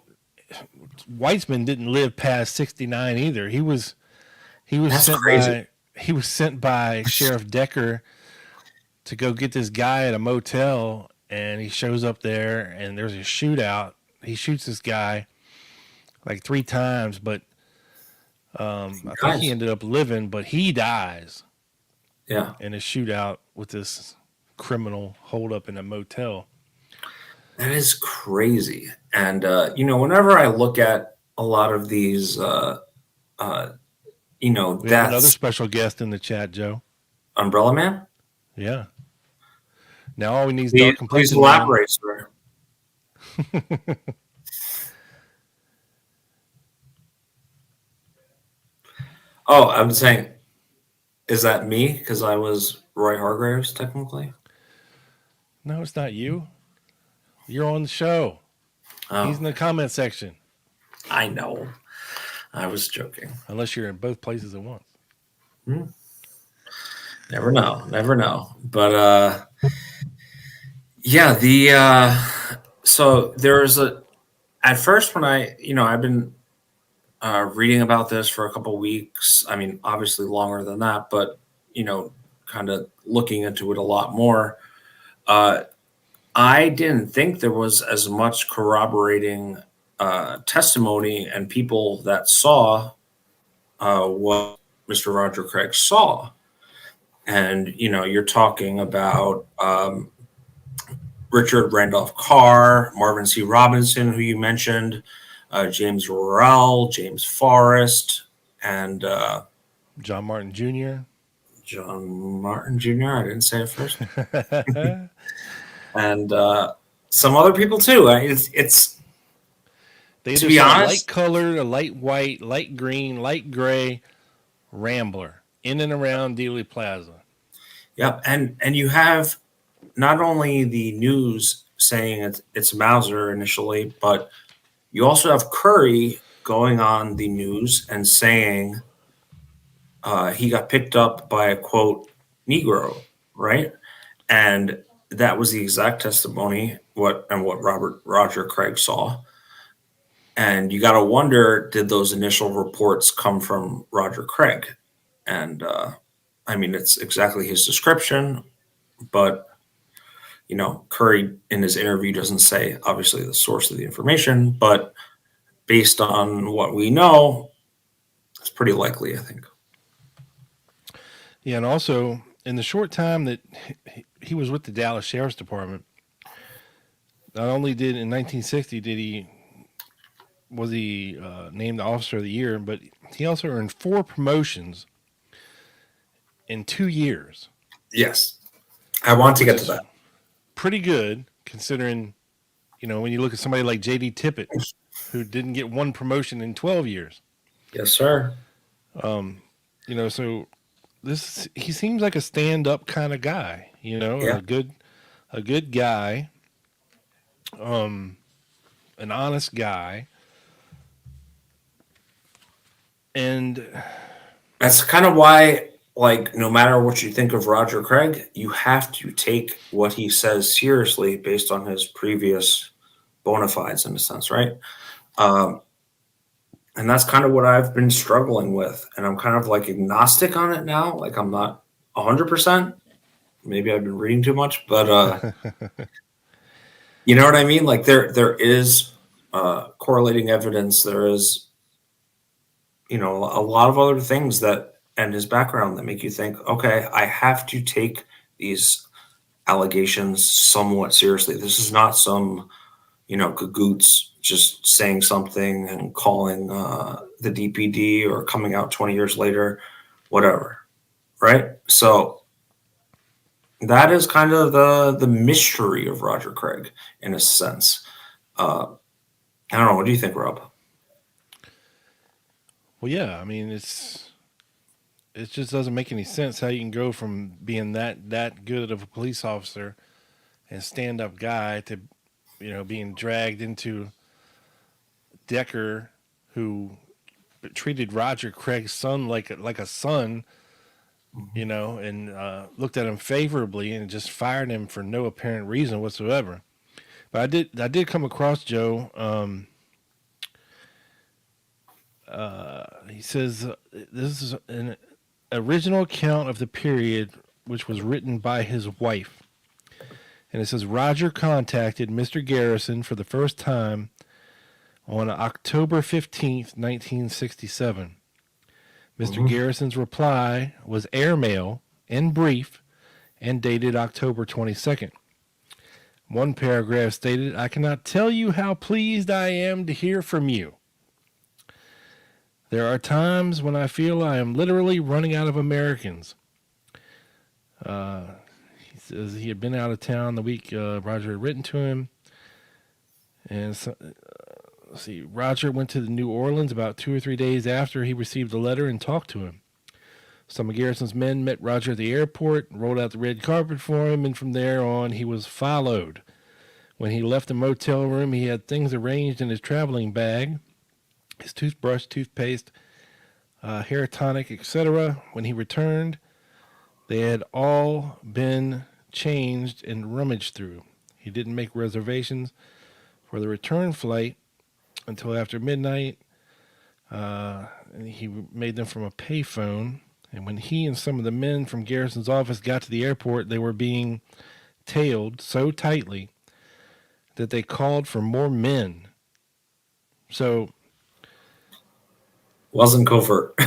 Whitesman didn't live past 69 either. He was sent by Sheriff Decker to go get this guy at a motel, and he shows up there, and there's a shootout. He shoots this guy like 3 times, but I think he ended up living, but he dies. Yeah. In a shootout with this criminal holed up in a motel. That is crazy. And, whenever I look at a lot of these, we have that's another special guest in the chat, Joe. Umbrella Man? Yeah. Now all we need is dark Please complexion man. elaborate, sir. Oh, I'm saying, is that me? Because I was Roy Hargraves, technically. No, it's not you. You're on the show. Oh, He's in the comment section. I know. I was joking. Unless you're in both places at once. Never know. But yeah, so there's at first when I've been reading about this for a couple weeks. I mean, obviously longer than that, but kind of looking into it a lot more. I didn't think there was as much corroborating testimony and people that saw what Mr. Roger Craig saw. And, you're talking about Richard Randolph Carr, Marvin C. Robinson, who you mentioned, James Worrell, James Forrest, and John Martin Jr. John Martin Jr. I didn't say it first. And some other people too. It's They to either be saw a honest, light colored, a light white, light green, light gray Rambler in and around Dealey Plaza. yeah, and you have not only the news saying it's Mauser initially, but you also have Curry going on the news and saying he got picked up by a quote Negro, right? And that was the exact testimony what Roger Craig saw. And you got to wonder, did those initial reports come from Roger Craig? And I mean, it's exactly his description, but Curry in his interview doesn't say obviously the source of the information, but based on what we know, it's pretty likely, I think. Yeah, and also in the short time that he was with the Dallas Sheriff's Department, not only did in 1960 was he named the Officer of the Year, but he also earned 4 promotions in 2 years. Yes, I want to get to that. Pretty good considering, when you look at somebody like J.D. Tippett, who didn't get 1 promotion in 12 years. Yes, sir. So he seems like a stand-up kind of guy, Yeah. a good guy, an honest guy. And That's kind of why, no matter what you think of Roger Craig, you have to take what he says seriously based on his previous bona fides, in a sense, right? And that's kind of what I've been struggling with. And I'm kind of agnostic on it now. I'm not 100%. Maybe I've been reading too much, but you know what I mean? There is correlating evidence. There is, a lot of other things and his background that make you think, okay, I have to take these allegations somewhat seriously. This is not some, cagoots just saying something and calling the DPD or coming out 20 years later, whatever. Right. So that is kind of the mystery of Roger Craig in a sense. I don't know. What do you think, Rob? Well, yeah, I mean, it just doesn't make any sense how you can go from being that good of a police officer and stand-up guy to, being dragged into Decker, who treated Roger Craig's son like a son, and looked at him favorably and just fired him for no apparent reason whatsoever. But I did come across Joe. He says this is an original account of the period, which was written by his wife. And it says Roger contacted Mr. Garrison for the first time on October 15th, 1967. Mister Garrison's reply was airmail and brief and dated October 22nd. One paragraph stated, "I cannot tell you how pleased I am to hear from you. There are times when I feel I am literally running out of Americans." He says he had been out of town the week Roger had written to him. And so, let's see, Roger went to New Orleans about 2 or 3 days after he received the letter and talked to him. Some of Garrison's men met Roger at the airport, rolled out the red carpet for him, and from there on he was followed. When he left the motel room, he had things arranged in his traveling bag, his toothbrush, toothpaste, hair tonic, etc. When he returned, they had all been changed and rummaged through. He didn't make reservations for the return flight until after midnight. And he made them from a payphone. And when he and some of the men from Garrison's office got to the airport, they were being tailed so tightly that they called for more men. So, wasn't covert.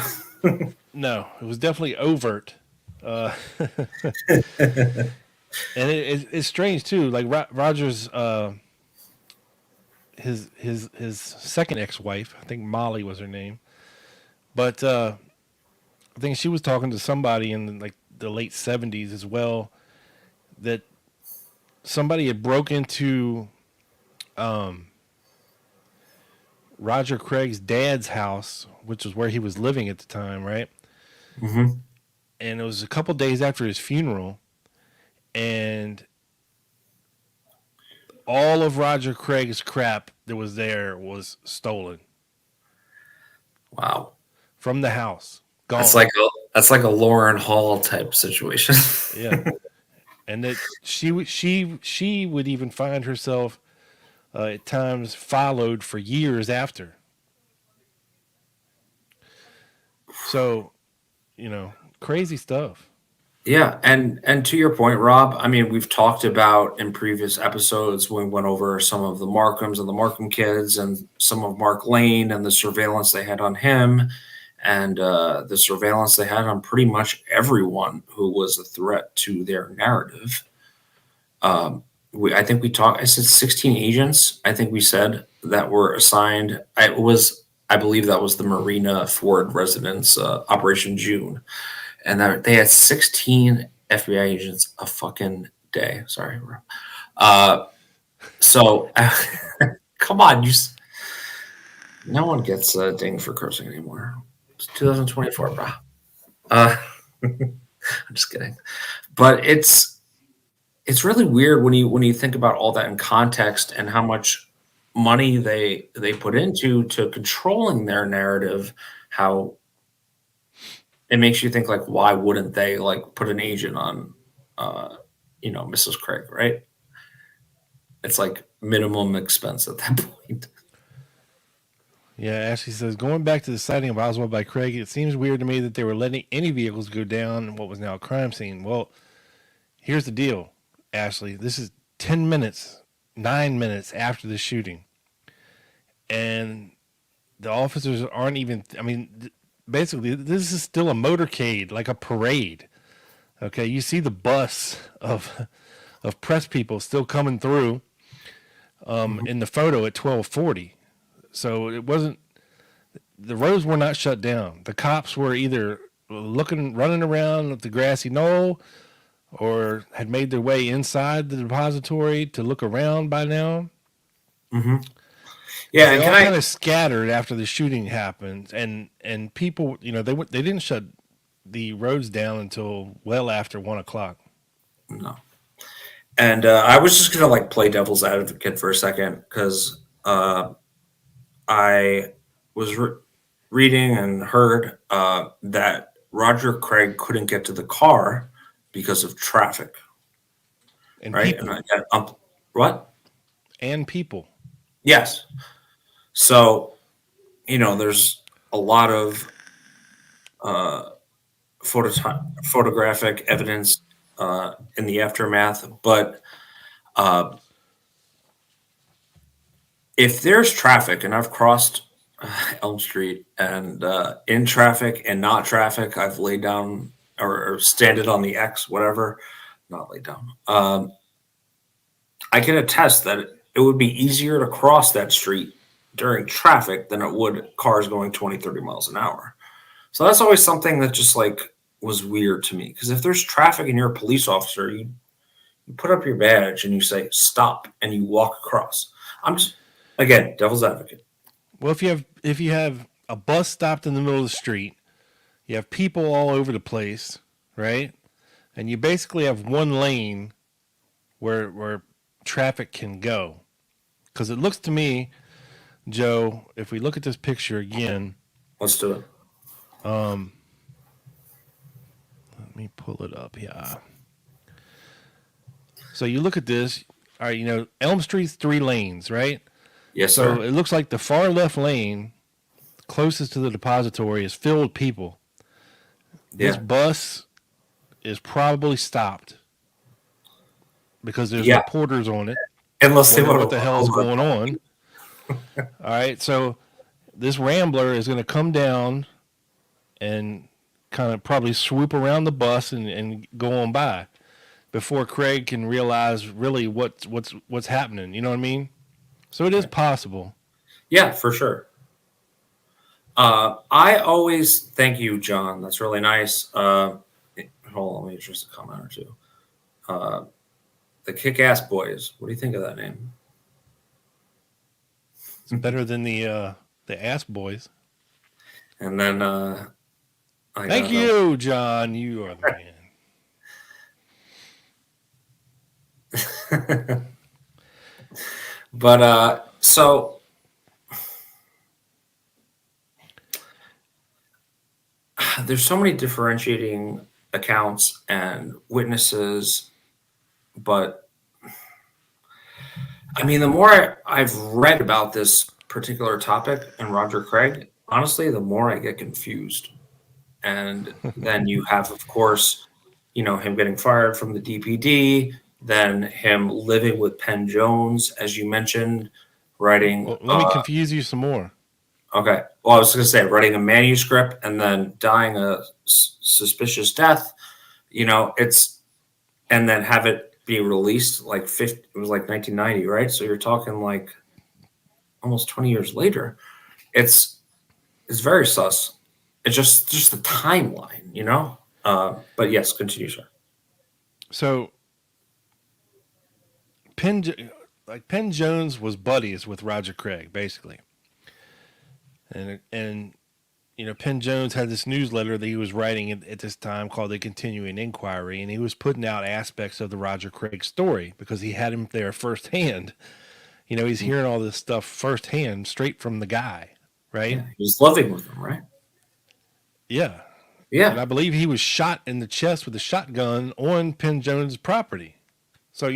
no, it was definitely overt. And it's strange too. Like Roger's, his second ex-wife, I think Molly was her name, but I think she was talking to somebody in like the late 70s as well, that somebody had broke into Roger Craig's dad's house, which was where he was living at the time, right? Mm-hmm. And it was a couple days after his funeral, and all of Roger Craig's crap that was there was stolen. Wow. From the house. Gone. That's like a Lauren Hall type situation. Yeah. And that she would even find herself at times followed for years after. So, crazy stuff. Yeah, and to your point, Rob, I mean, we've talked about in previous episodes when we went over some of the Markhams and the Markham kids and some of Mark Lane and the surveillance they had on him and the surveillance they had on pretty much everyone who was a threat to their narrative. I think I said 16 agents, I think we said, that were assigned. I believe that was the Marina Ford residence, Operation June. And that they had 16 FBI agents a fucking day. Sorry. So, come on. No one gets dinged for cursing anymore. It's 2024, bro. I'm just kidding. But it's really weird when you think about all that in context and how much money they put into controlling their narrative, how it makes you think, like, why wouldn't they, like, put an agent on, Mrs. Craig, right? It's like minimum expense at that point. Yeah, Ashley says, going back to the sighting of Oswald by Craig, it seems weird to me that they were letting any vehicles go down in what was now a crime scene. Well, here's the deal, Ashley. This is 9 minutes after the shooting. And the officers aren't even, basically, this is still a motorcade, like a parade. Okay, you see the bus of press people still coming through in the photo at 12:40. So it wasn't. The roads were not shut down. The cops were either running around at the grassy knoll, or had made their way inside the depository to look around by now. Mm-hmm. Yeah, they all kind of scattered after the shooting happened, and people, they didn't shut the roads down until well after 1:00. No, and I was just gonna play devil's advocate for a second because I was reading and heard that Roger Craig couldn't get to the car because of traffic, and right? people. And what? And people. Yes. So, there's a lot of photographic evidence in the aftermath, but if there's traffic, and I've crossed Elm Street, and in traffic and not traffic, I've laid down or standed on the X, whatever, not laid down. I can attest that it would be easier to cross that street during traffic than it would cars going 20, 30 miles an hour. So that's always something that just was weird to me. Because if there's traffic and you're a police officer, You put up your badge and you say stop, and you walk across. I'm just, again, devil's advocate. Well, if you have a bus stopped in the middle of the street, you have people all over the place, right? And you basically have one lane where traffic can go. Because it looks to me, Joe, if we look at this picture again, Let's do it. let me pull it up. Yeah. So you look at this. All right, Elm Street's 3 lanes, right? Yes, So sir. it looks like the far left lane, closest to the depository, is filled with people. This Yeah. bus is probably stopped because there's Yeah. reporters on it. Unless they Wondering want what the hell is going on. All right, so this Rambler is going to come down and kind of probably swoop around the bus and go on by before Craig can realize really what's happening. You know what I mean? So it is possible. Yeah, for sure. I always thank you, John. That's really nice. Hold on, let me just a comment or two. The Kick-Ass Boys. What do you think of that name? It's better than the Ass Boys. And then Thank you, John. You are the man. But so there's so many differentiating accounts and witnesses, but I mean, the more I've read about this particular topic and Roger Craig, honestly, the more I get confused. And then you have, of course, him getting fired from the DPD, then him living with Penn Jones, as you mentioned, writing. Well, let me confuse you some more. Okay. Well, I was going to say writing a manuscript and then dying a suspicious death. And then have it be released it was like 1990, right? So you're talking like almost 20 years later. It's very sus. It's just the timeline, But yes, continue, sir. So Penn Jones was buddies with Roger Craig, basically. And Penn Jones had this newsletter that he was writing at this time called The Continuing Inquiry, and he was putting out aspects of the Roger Craig story because he had him there firsthand. He's hearing all this stuff firsthand, straight from the guy, right? Yeah, he was living with him, right? Yeah. Yeah. And I believe he was shot in the chest with a shotgun on Penn Jones' property. So,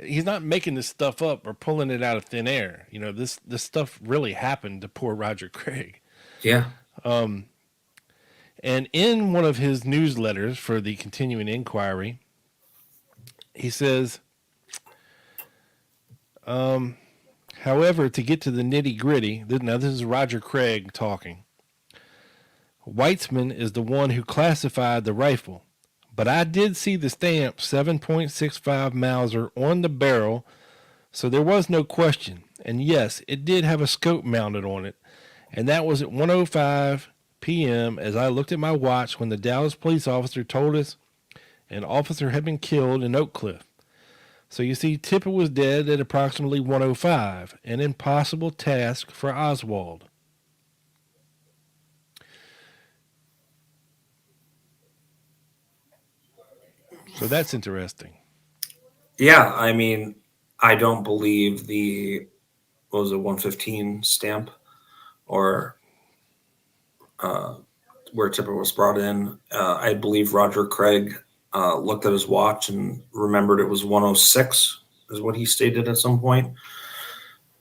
he's not making this stuff up or pulling it out of thin air. This stuff really happened to poor Roger Craig. Yeah. And in one of his newsletters for the Continuing Inquiry, he says, however, to get to the nitty gritty, now this is Roger Craig talking. Whitesman is the one who classified the rifle, but I did see the stamp 7.65 Mauser on the barrel, so there was no question. And yes, it did have a scope mounted on it, and that was at 1:05 p.m. as I looked at my watch when the Dallas police officer told us an officer had been killed in Oak Cliff. So you see, Tippett was dead at approximately 1:05, an impossible task for Oswald. So that's interesting. Yeah, I mean, I don't believe what was it, 115 stamp or where Tipper was brought in. I believe Roger Craig looked at his watch and remembered it was 1:06 is what he stated at some point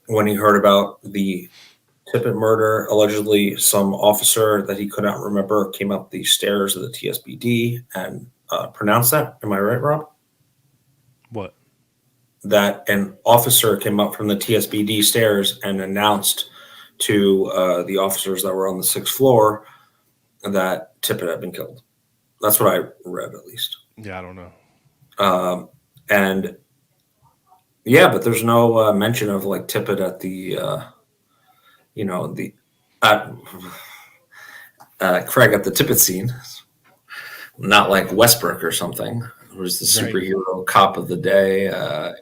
when he heard about the Tippett murder. Allegedly, some officer that he could not remember came up the stairs of the TSBD and pronounced that. Am I right, Rob? What? That an officer came up from the TSBD stairs and announced to the officers that were on the 6th floor that Tippett had been killed. That's what I read, at least. Yeah, I don't know. And yeah, but there's no mention of like Tippett at the, Craig at the Tippett scene. Not like Westbrook or something. who was the Right. superhero cop of the day,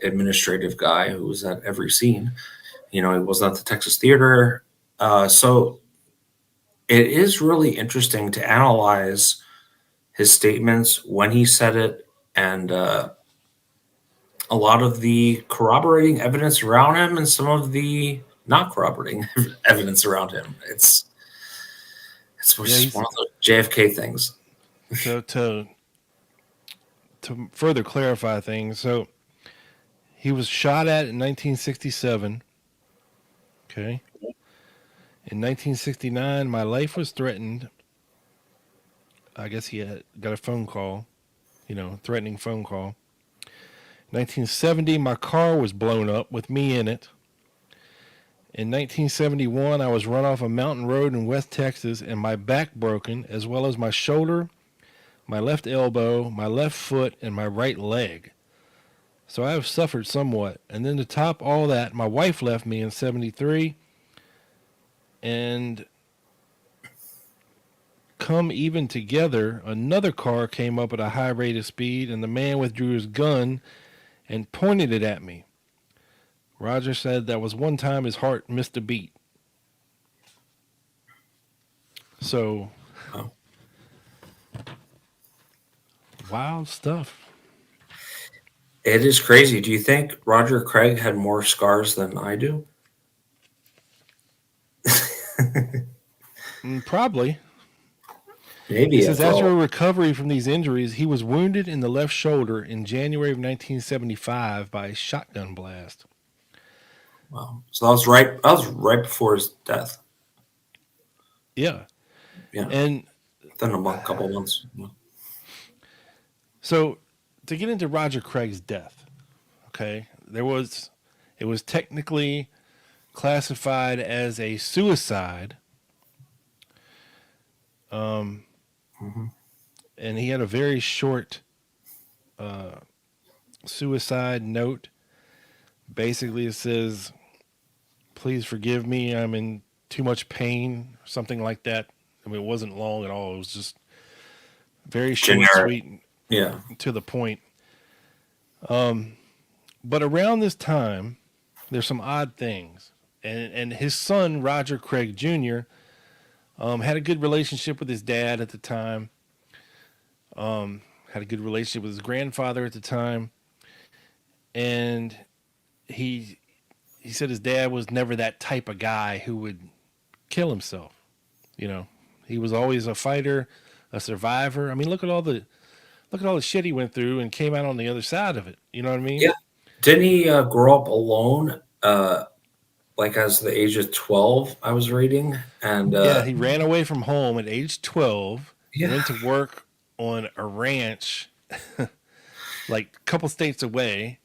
administrative guy who was at every scene. He was at the Texas Theater. So it is really interesting to analyze his statements, when he said it, and a lot of the corroborating evidence around him and some of the not corroborating evidence around him. It's just one of those JFK things. To further clarify things, so he was shot at in 1967. Okay. In 1969, my life was threatened. I guess he had got a phone call, threatening phone call. 1970, my car was blown up with me in it. In 1971, I was run off a mountain road in West Texas and my back broken, as well as my shoulder, my left elbow, my left foot, and my right leg. So I have suffered somewhat. And then to top all that, my wife left me in 73. And come even together, another car came up at a high rate of speed, and the man withdrew his gun and pointed it at me. Roger said that was one time his heart missed a beat. So, wild stuff. It is crazy. Do you think Roger Craig had more scars than I do? Probably. Maybe. He says after a recovery from these injuries, he was wounded in the left shoulder in January of 1975 by a shotgun blast. Wow. So that was right before his death. Yeah. Yeah. And then a couple months. So to get into Roger Craig's death, okay, it was technically classified as a suicide. And he had a very short suicide note. Basically, it says, "Please forgive me. I'm in too much pain," something like that. I mean, it wasn't long at all. It was just very short, generic, sweet, yeah, to the point. But around this time, there's some odd things, and his son Roger Craig Jr. Had a good relationship with his dad at the time. Had a good relationship with his grandfather at the time, and he said his dad was never that type of guy who would kill himself. He was always a fighter, a survivor. I mean, look at all the shit he went through and came out on the other side of it. You know what I mean? Yeah. Didn't he grow up alone? Like as the age of 12, I was reading, and yeah, he ran away from home at age 12. Yeah. Went to work on a ranch, like a couple states away,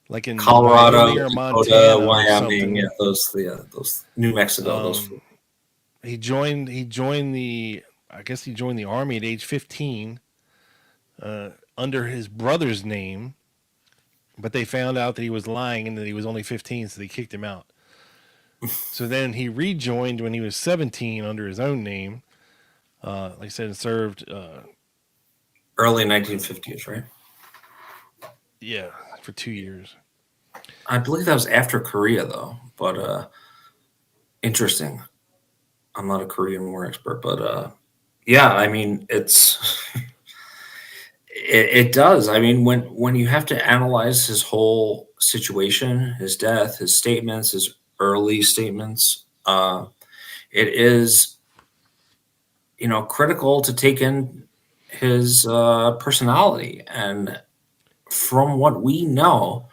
like in Colorado, Wyoming or Dakota, Montana, Wyoming, or those New Mexico, He joined the army at age 15, under his brother's name, but they found out that he was lying and that he was only 15, so they kicked him out. So then he rejoined when he was 17 under his own name. Like I said, and served early 1950s, right? Yeah, for 2 years. I believe that was after Korea, though. But interesting. I'm not a Korean War expert, but yeah, I mean, it's it does. I mean, when you have to analyze his whole situation, his death, his statements, his early statements, it is, critical to take in his personality. And from what we know,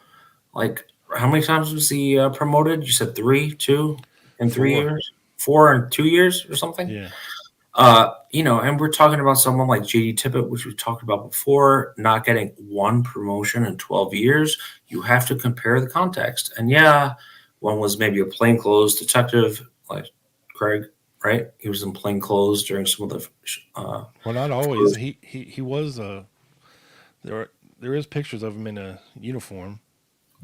like, how many times was he promoted? You said 3, 2 in 3 years, 4 in 2 years or something? Yeah. And we're talking about someone like J.D. Tippett, which we talked about before, not getting one promotion in 12 years. You have to compare the context. And yeah, one was maybe a plainclothes detective like Craig, right? He was in plainclothes during some of the. Well, not always. He was. There is pictures of him in a uniform.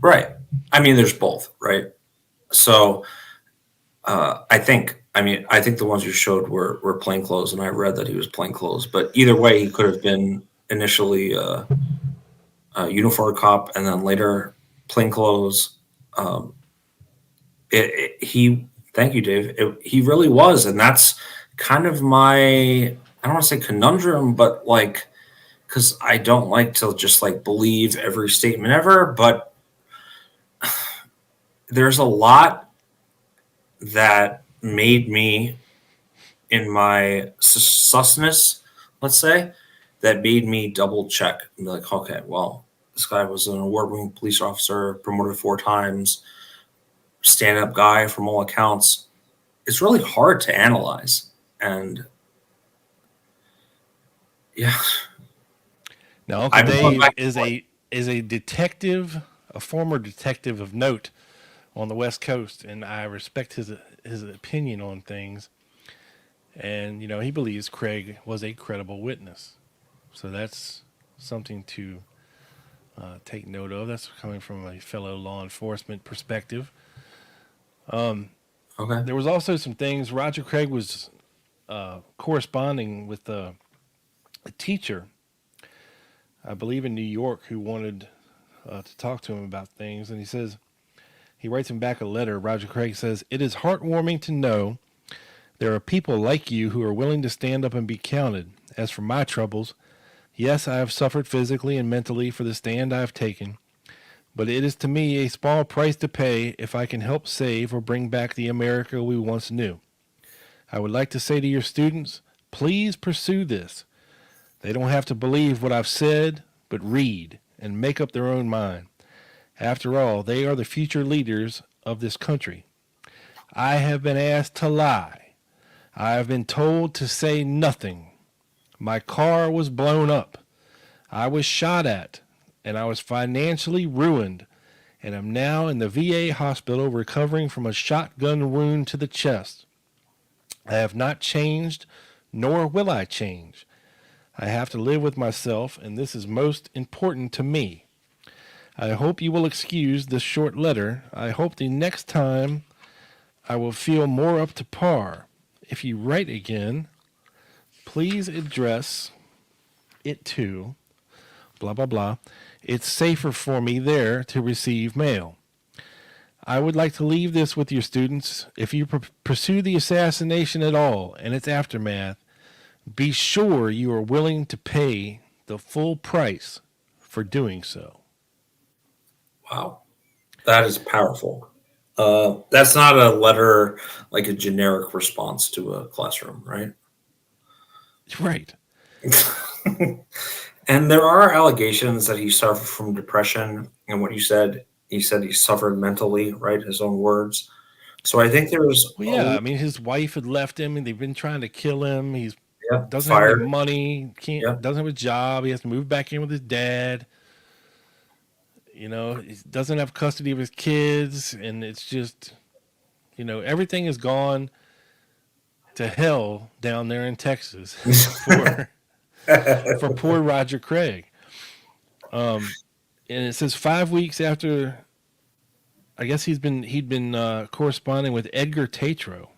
Right. I mean, there's both, right? So, I think the ones you showed were plainclothes, and I read that he was plainclothes. But either way, he could have been initially uniform cop, and then later plainclothes. Thank you, Dave. He really was, and that's kind of my, I don't want to say conundrum, but like, because I don't like to just like believe every statement ever, but there's a lot that made me, in my susness, let's say, that made me double check and be like, okay, well, this guy was an award-winning police officer, promoted 4 times, stand-up guy from all accounts. It's really hard to analyze. And yeah. Now, Uncle Dave is a detective, a former detective of note on the West Coast, and I respect his opinion on things. And he believes Craig was a credible witness, so that's something to take note of. That's coming from a fellow law enforcement perspective. Okay. There was also some things. Roger Craig was corresponding with a teacher, I believe in New York, who wanted to talk to him about things. And he writes him back a letter. Roger Craig says, "It is heartwarming to know there are people like you who are willing to stand up and be counted. As for my troubles, yes, I have suffered physically and mentally for the stand I have taken, but it is to me a small price to pay if I can help save or bring back the America we once knew. I would like to say to your students, please pursue this. They don't have to believe what I've said, but read and make up their own mind. After all, they are the future leaders of this country. I have been asked to lie. I have been told to say nothing. My car was blown up. I was shot at, and I was financially ruined, and am now in the VA hospital recovering from a shotgun wound to the chest. I have not changed, nor will I change. I have to live with myself, and this is most important to me. I hope you will excuse this short letter. I hope the next time I will feel more up to par. If you write again, please address it to blah, blah, blah. It's safer for me there to receive mail. I would like to leave this with your students. If you pursue the assassination at all and its aftermath, be sure you are willing to pay the full price for doing so." Wow. That is powerful. That's not a letter like a generic response to a classroom, right? Right. And there are allegations that he suffered from depression. And what you said, he said he suffered mentally, right? His own words. So I think there's Well, yeah. I mean, his wife had left him, and they've been trying to kill him. He's doesn't have fired. any money. Doesn't have a job. He has to move back in with his dad. He doesn't have custody of his kids, and it's just, everything has gone to hell down there in Texas for poor Roger Craig. And it says 5 weeks after, I guess he'd been corresponding with Edgar Tatro.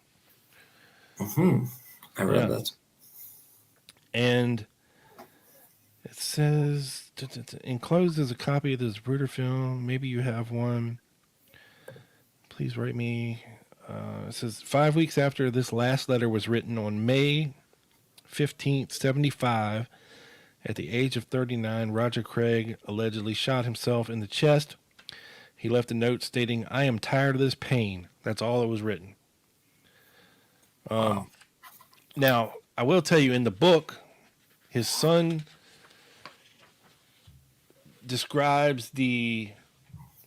I read that. And it says, enclosed is a copy of the Zapruder film. Maybe you have one. Please write me. It says 5 weeks after this last letter was written on May 15th, 75, at the age of 39, Roger Craig allegedly shot himself in the chest. He left a note stating, "I am tired of this pain." That's all that was written. Wow. Now, I will tell you, in the book, his son describes the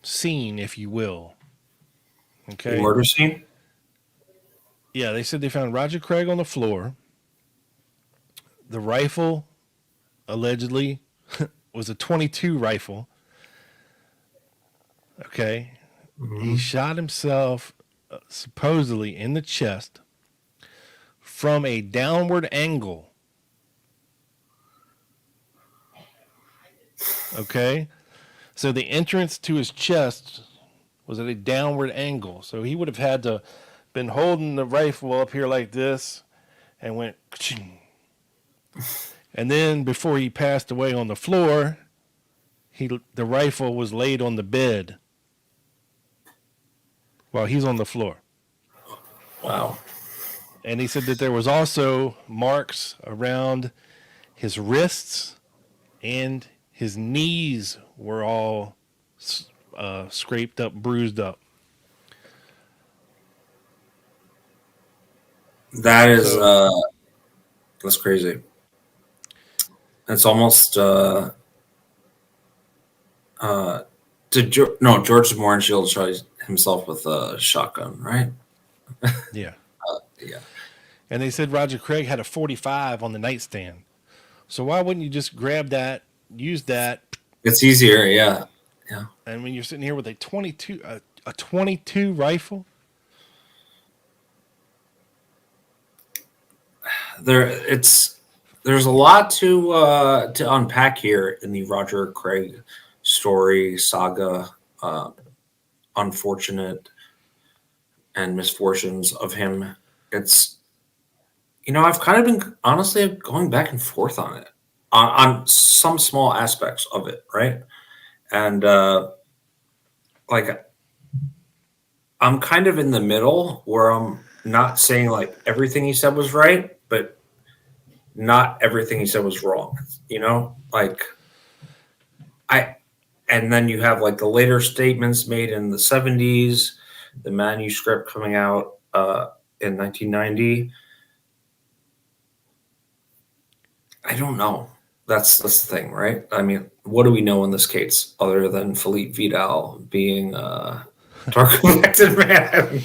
scene, if you will. Okay. The murder scene? Yeah, they said they found Roger Craig on the floor. The rifle, allegedly, was a .22 rifle. Okay. He shot himself, supposedly, in the chest from a downward angle. Okay. So the entrance to his chest was at a downward angle. So he would have had to been holding the rifle up here like this and went ka-ching. And then before he passed away on the floor, the rifle was laid on the bed while he's on the floor. Wow. And he said that there was also marks around his wrists and his knees were all scraped up, bruised up. That is that's crazy. It's almost George Moore Shield shot himself with a shotgun, right? Yeah. Yeah. And they said Roger Craig had a 45 on the nightstand. So why wouldn't you just grab that, use that? It's easier, yeah. Yeah. And when you're sitting here with a 22 rifle, there's a lot to unpack here in the Roger Craig story saga, unfortunate and misfortunes of him. It's, I've kind of been honestly going back and forth on it, on some small aspects of it, right? And like I'm kind of in the middle where I'm not saying like everything he said was right, but not everything he said was wrong. And then you have like the later statements made in the 70s, the manuscript coming out in 1990. I don't know. That's the thing, right? I mean, what do we know in this case other than Philippe Vidal being a dark-complected man?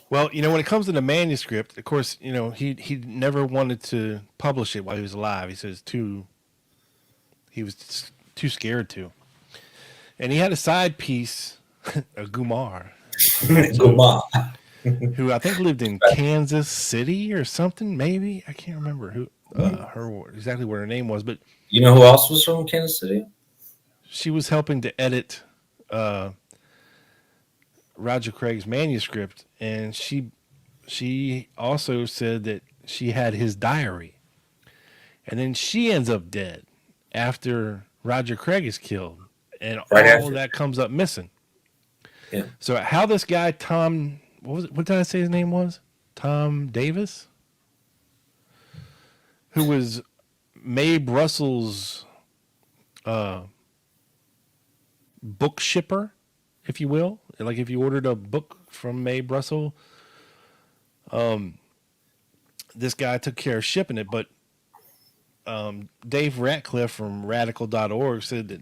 well, when it comes to the manuscript, of course, he never wanted to publish it while he was alive. He says he was too scared to. And he had a side piece, a Gumar, who I think lived in Kansas City or something, maybe. I can't remember who exactly what her name was, but you know who else was from Kansas City? She was helping to edit Roger Craig's manuscript, and she also said that she had his diary, and then she ends up dead after Roger Craig is killed, and all of that comes up missing. Yeah. So how this guy Tom, what did I say his name was? Tom Davis, who was Mae Russell's book shipper, if you will. Like if you ordered a book from Mae Russell, this guy took care of shipping it. But Dave Ratcliffe from radical.org said that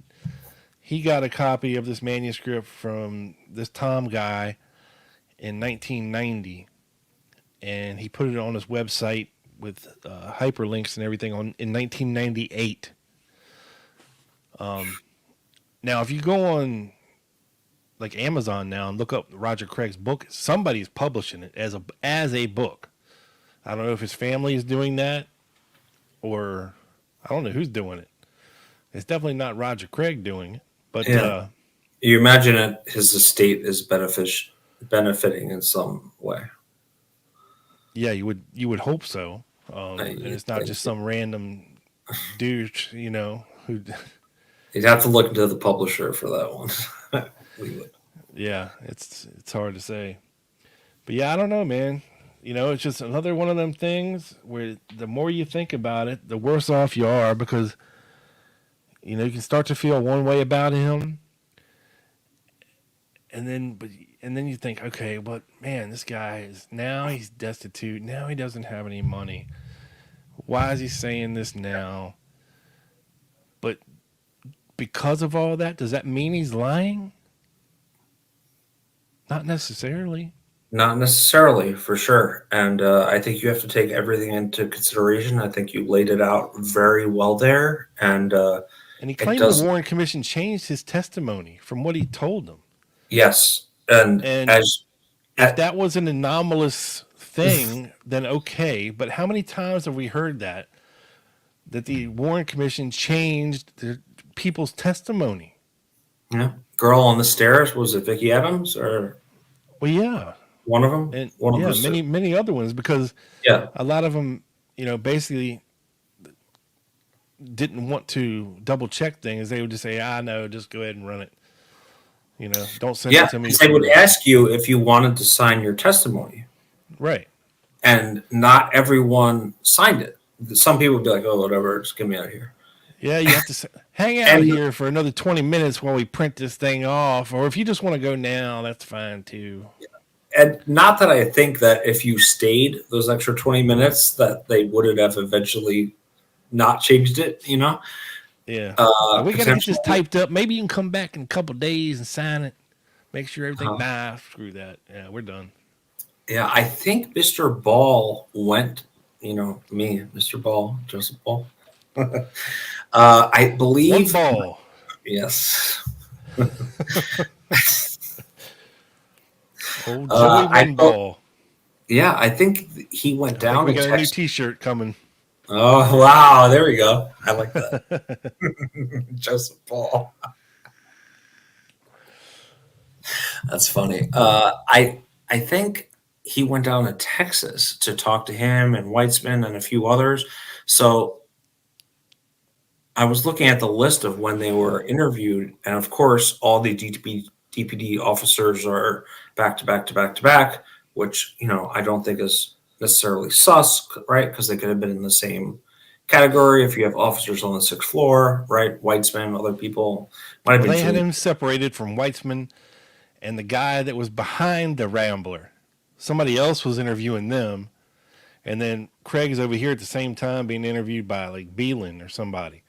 he got a copy of this manuscript from this Tom guy in 1990, and he put it on his website with hyperlinks and everything in 1998. Now, if you go on like Amazon now and look up Roger Craig's book, somebody's publishing it as a book. I don't know if his family is doing that, or I don't know who's doing it. It's definitely not Roger Craig doing it. But you imagine his estate is benefiting in some way. Yeah, you would hope so. And it's not just some random douche, who. You'd have to look into the publisher for that one. We would. Yeah, it's hard to say, but yeah, I don't know, man. It's just another one of them things where the more you think about it, the worse off you are, because you can start to feel one way about him, and then you think, okay, but man, this guy he's destitute. Now he doesn't have any money. Why is he saying this now? But because of all that, does that mean he's lying? Not necessarily. Not necessarily, for sure. And I think you have to take everything into consideration. I think you laid it out very well there. And he claimed the Warren Commission changed his testimony from what he told them. Yes. And if that was an anomalous thing, then okay. But how many times have we heard that the Warren Commission changed the people's testimony? Yeah. Girl on the stairs, was it Vicki Adams or? Well, yeah. One of them? And many other ones, because a lot of them, basically didn't want to double check things, they would just say, no, just go ahead and run it. Don't send it to me. They would ask you if you wanted to sign your testimony. Right. And not everyone signed it. Some people would be like, oh, whatever, just get me out of here. Yeah, you have to hang out here for another 20 minutes while we print this thing off. Or if you just want to go now, that's fine too. And not that I think that if you stayed those extra 20 minutes that they would have eventually not changed it, Yeah. We got to get this typed up. Maybe you can come back in a couple of days and sign it. Make sure everything, screw that. Yeah, we're done. Yeah, I think Mr. Ball went, Mr. Ball, Joseph Ball. I believe. One ball. Yes. Old Joey One Ball. Yeah, I think he went down. We got a new T-shirt coming. Oh, wow. There we go. I like that. Joseph Ball. That's funny. I think he went down to Texas to talk to him and Whitesman and a few others. So I was looking at the list of when they were interviewed. And of course, all the DPD officers are back to back to back to back, which, I don't think is necessarily sus, right? Because they could have been in the same category if you have officers on the 6th floor, right? Whitesman, other people might have been. They had him separated from Whitesman and the guy that was behind the Rambler. Somebody else was interviewing them, and then Craig's over here at the same time being interviewed by like Beelan or somebody.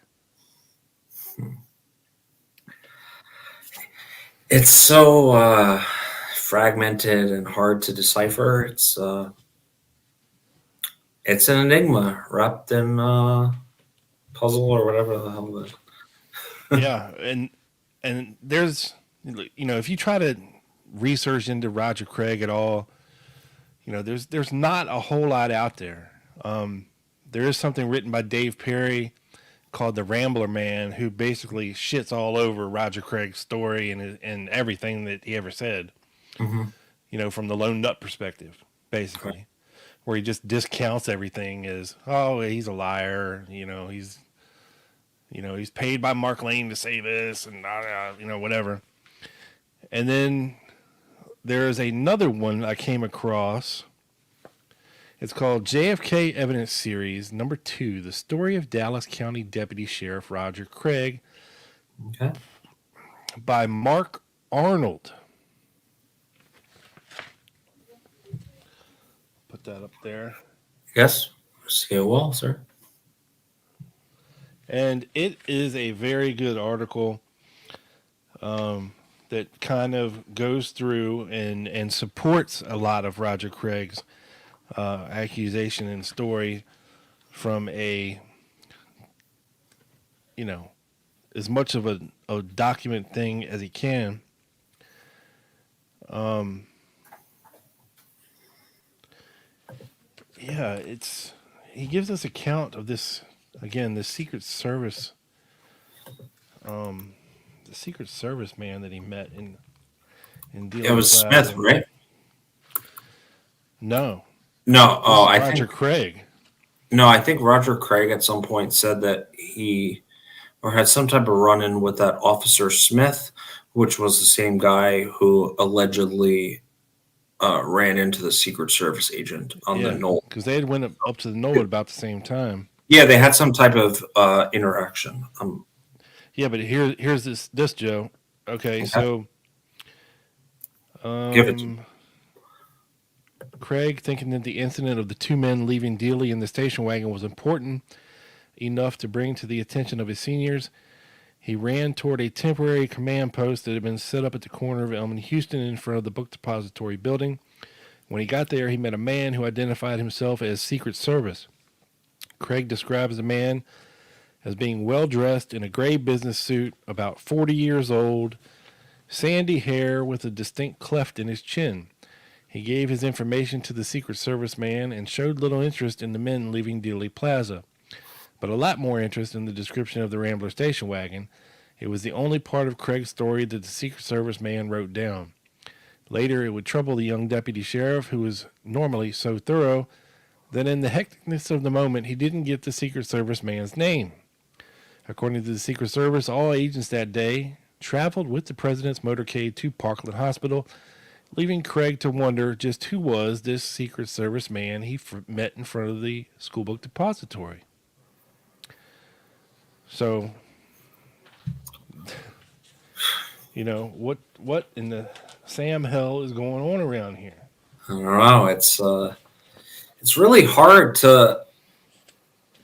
It's so fragmented and hard to decipher. It's an enigma wrapped in puzzle or whatever the hell it is. Yeah, and there's, if you try to research into Roger Craig at all, there's not a whole lot out there. There is something written by Dave Perry called The Rambler Man, who basically shits all over Roger Craig's story and everything that he ever said. Mm-hmm. From the lone nut perspective, basically. Right. Where he just discounts everything as, he's a liar. He's paid by Mark Lane to say this and whatever. And then there is another one I came across. It's called JFK Evidence Series number 2, The Story of Dallas County Deputy Sheriff Roger Craig. Okay. By Mark Arnold. Put that up there. Yes. See it well, sir. And it is a very good article that kind of goes through and supports a lot of Roger Craig's accusation and story from a, as much of a document thing as he can. He gives us account of this, again, the Secret Service, man that he met in it was Smith, right? No. I Roger Craig. No, I think Roger Craig at some point said that he had some type of run-in with that Officer Smith, which was the same guy who allegedly ran into the Secret Service agent on the knoll. Because they had went up to the knoll at about the same time. Yeah, they had some type of interaction. Yeah, but here's this Joe. Okay, so give it to me. Craig, thinking that the incident of the 2 men leaving Dealey in the station wagon was important enough to bring to the attention of his seniors, he ran toward a temporary command post that had been set up at the corner of Elm and Houston in front of the book depository building. When he got there, he met a man who identified himself as Secret Service. Craig describes the man as being well-dressed in a gray business suit, about 40 years old, sandy hair with a distinct cleft in his chin. He gave his information to the Secret Service man and showed little interest in the men leaving Dealey Plaza, but a lot more interest in the description of the Rambler station wagon. It was the only part of Craig's story that the Secret Service man wrote down. Later, it would trouble the young deputy sheriff, who was normally so thorough, that in the hecticness of the moment, he didn't get the Secret Service man's name. According to the Secret Service, all agents that day traveled with the president's motorcade to Parkland Hospital, leaving Craig to wonder just who was this Secret Service man he met in front of the schoolbook depository. So, you know, what in the Sam hell is going on around here? I don't know. It's really hard to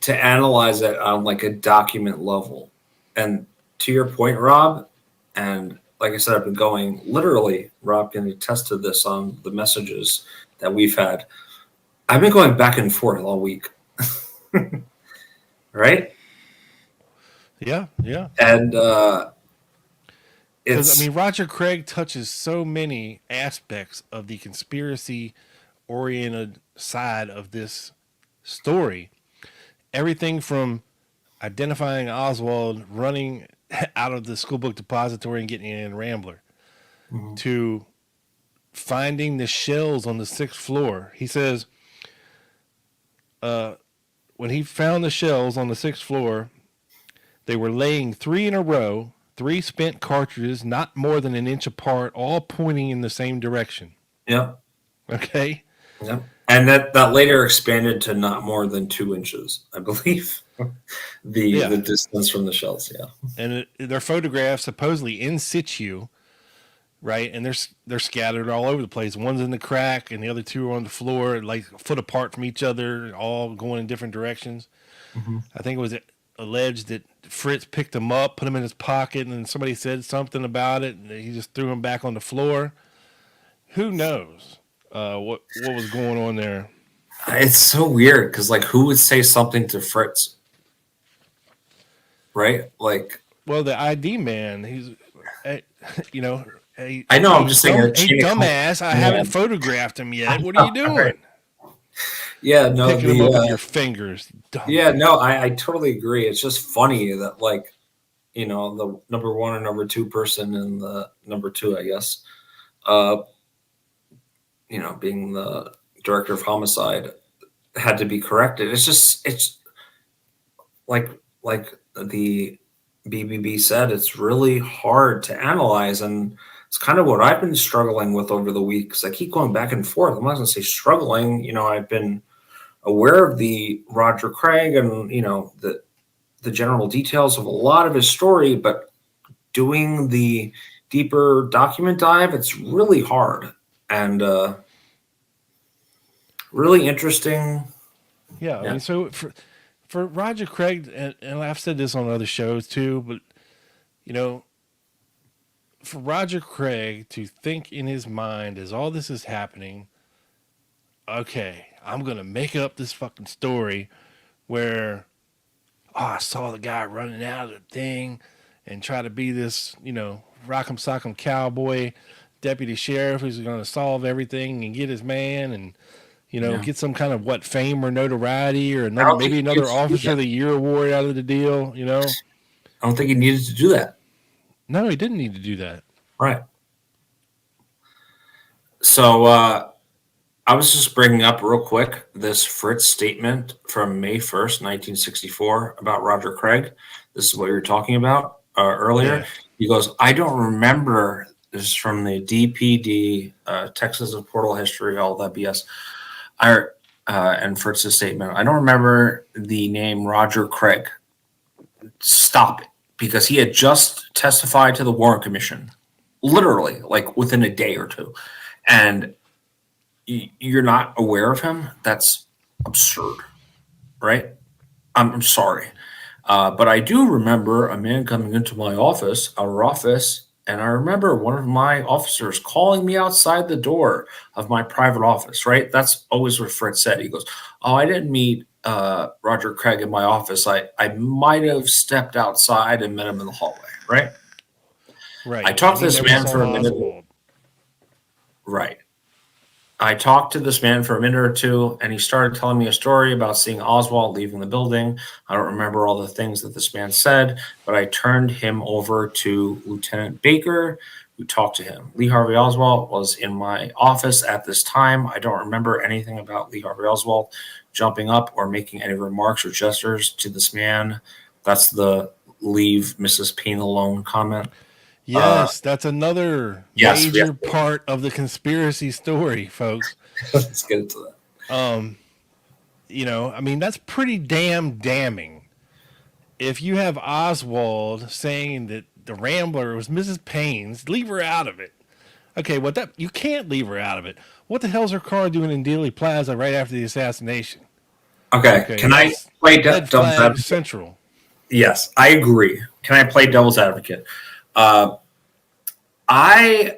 analyze it on like a document level. And to your point, Rob, and like I said, I've been going literally, Rob can attest to this on the messages that we've had. I've been going back and forth all week. Right? Yeah. And Because, I mean, Roger Craig touches so many aspects of the conspiracy-oriented side of this story. Everything from identifying Oswald running out of the schoolbook depository and getting in Rambler to finding the shells on the 6th floor. He says when he found the shells on the 6th floor, they were laying 3 in a row, 3 spent cartridges, not more than an inch apart, all pointing in the same direction. Yep. Okay. Yep. And that later expanded to not more than 2 inches, I believe. The distance from the shells, yeah. And they're photographed supposedly in situ, right? And they're scattered all over the place. One's in the crack, and the other 2 are on the floor, like a foot apart from each other, all going in different directions. Mm-hmm. I think it was alleged that Fritz picked them up, put them in his pocket, and somebody said something about it, and he just threw them back on the floor. Who knows what was going on there? It's so weird because, like, who would say something to Fritz? Right? Like, well, the ID man, he's, you know, I know. I'm just saying, hey, dumbass, I haven't photographed him yet. What are you doing? Right. Yeah, no, picking him up with your fingers. Yeah, no, I totally agree. It's just funny that, like, you know, the number 1 or number 2 person and the number 2, I guess, you know, being the director of homicide, had to be corrected. It's like the BBB said, it's really hard to analyze, and it's kind of what I've been struggling with over the weeks. I keep going back and forth. I'm not going to say struggling. You know, I've been aware of the Roger Craig and, you know, the general details of a lot of his story, but doing the deeper document dive, it's really hard and really interesting. Yeah, I mean, so for Roger Craig, and I've said this on other shows too, but, you know, for Roger Craig to think in his mind as all this is happening, okay, I'm going to make up this fucking story where, I saw the guy running out of the thing and try to be this, you know, rock'em sock'em cowboy deputy sheriff who's going to solve everything and get his man and, you know, get some kind of fame or notoriety or maybe another Officer of the Year award out of the deal, you know? I don't think he needed to do that. No, he didn't need to do that. Right. So I was just bringing up real quick this Fritz statement from May 1st, 1964 about Roger Craig. This is what you were talking about earlier. Yeah. He goes, I don't remember, this is from the DPD, Texas of Portal History, all that BS. And Fritz's statement, I don't remember the name Roger Craig. Stop it. Because he had just testified to the Warren Commission, literally, like within a day or two. And you're not aware of him? That's absurd, right? I'm sorry. But I do remember a man coming into our office, and I remember one of my officers calling me outside the door of my private office, right? That's always what Fritz said. He goes, I didn't meet Roger Craig in my office. I might have stepped outside and met him in the hallway, right? Right. I talked to this man for a minute. Right. I talked to this man for a minute or two, and he started telling me a story about seeing Oswald leaving the building. I don't remember all the things that this man said, but I turned him over to Lieutenant Baker, who talked to him. Lee Harvey Oswald was in my office at this time. I don't remember anything about Lee Harvey Oswald jumping up or making any remarks or gestures to this man. That's the leave Mrs. Payne alone comment. Yes, that's another yes, major part of the conspiracy story, folks. Let's get into that. I mean, that's pretty damn damning. If you have Oswald saying that the Rambler was Mrs. Payne's, leave her out of it. Okay, you can't leave her out of it. What the hell's her car doing in Dealey Plaza right after the assassination? Okay, can I play Red devil's flag advocate? central. Yes, I agree. Can I play devil's advocate? As I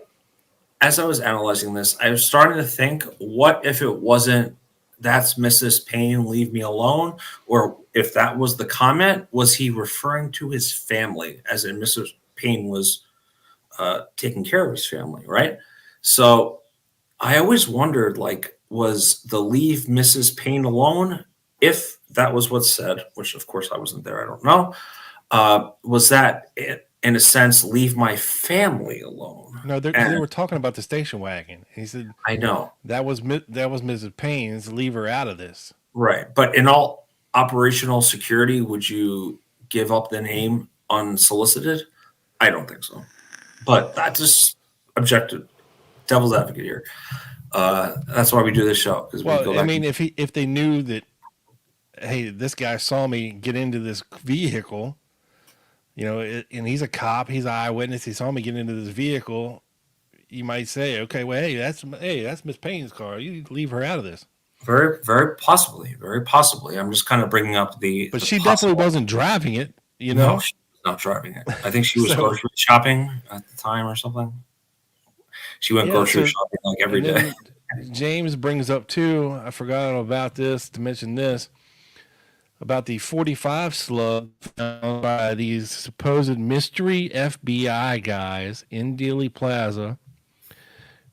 was analyzing this, I was starting to think, what if it wasn't, that's Mrs. Payne, leave me alone? Or if that was the comment, was he referring to his family, as in Mrs. Payne was taking care of his family, right? So I always wondered, like, was the leave Mrs. Payne alone, if that was what's said, which of course I wasn't there, I don't know, was that in a sense, leave my family alone? No, they were talking about the station wagon. He said, I know that was Mrs. Payne's. Leave her out of this. Right. But in all operational security, would you give up the name unsolicited? I don't think so. But that's just objective, devil's advocate here. That's why we do this show. Well, I mean, if they knew that, hey, this guy saw me get into this vehicle, and he's a cop, he's an eyewitness, he saw me get into this vehicle, you might say, okay, well, hey, that's Miss Payne's car. You leave her out of this. Very, very possibly. Very possibly. I'm just kind of bringing up But she definitely wasn't driving it, No, she was not driving it. I think she was grocery shopping at the time or something. She went grocery shopping like every day. James brings up too, I forgot about this, to mention this, about the 45 slug found by these supposed mystery FBI guys in Dealey Plaza,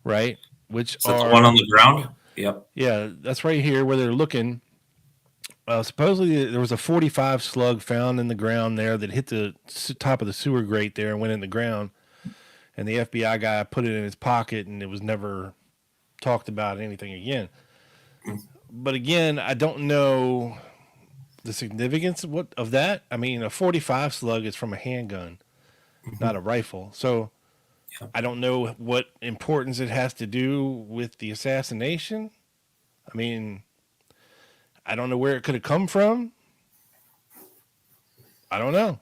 right? Which Is that the one on the ground? Yep. Yeah, that's right here where they're looking. Supposedly there was a 45 slug found in the ground there that hit the top of the sewer grate there and went in the ground. And the FBI guy put it in his pocket, and it was never talked about anything again. But again, I don't know the significance of that. I mean, a 45 slug is from a handgun, not a rifle. So I don't know what importance it has to do with the assassination. I mean, I don't know where it could have come from. I don't know.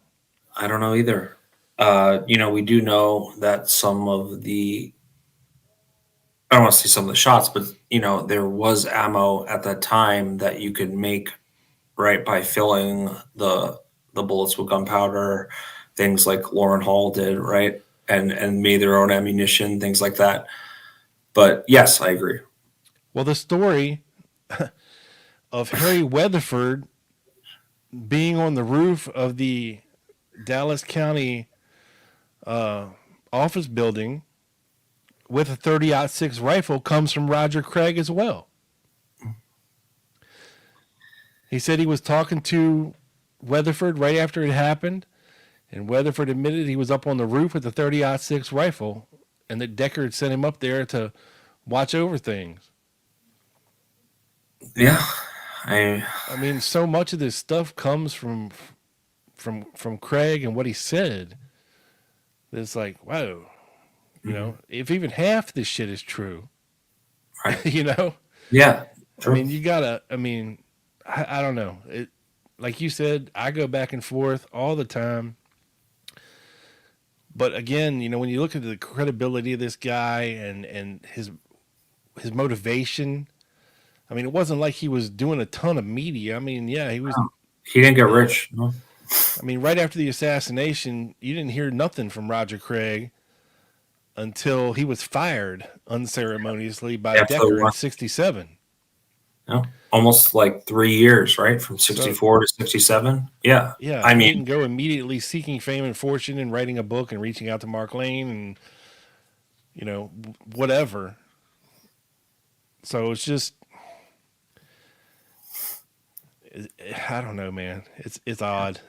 I don't know either. We do know that some of the, I don't want to say some of the shots, but, there was ammo at that time that you could make, right, by filling the bullets with gunpowder, things like Lauren Hall did, right, and made their own ammunition, things like that. But yes, I agree. Well, the story of Harry Weatherford being on the roof of the Dallas County office building with a 30-06 rifle comes from Roger Craig as well. He said he was talking to Weatherford right after it happened, and Weatherford admitted he was up on the roof with a 30-06 rifle, and that Decker had sent him up there to watch over things. Yeah. I mean, so much of this stuff comes from Craig and what he said. It's like, whoa, if even half this shit is true, right. Yeah. True. I mean, you gotta, I don't know. Like you said, I go back and forth all the time. But again, when you look at the credibility of this guy and his motivation, I mean, it wasn't like he was doing a ton of media. I mean, yeah, he was. He didn't get rich. No. I mean, right after the assassination, you didn't hear nothing from Roger Craig until he was fired unceremoniously by Decker in 1967. Yeah, almost like 3 years, right? From 1964 to 1967. Yeah. Yeah. I mean, he didn't go immediately seeking fame and fortune and writing a book and reaching out to Mark Lane and, whatever. So it's just, I don't know, man. It's odd.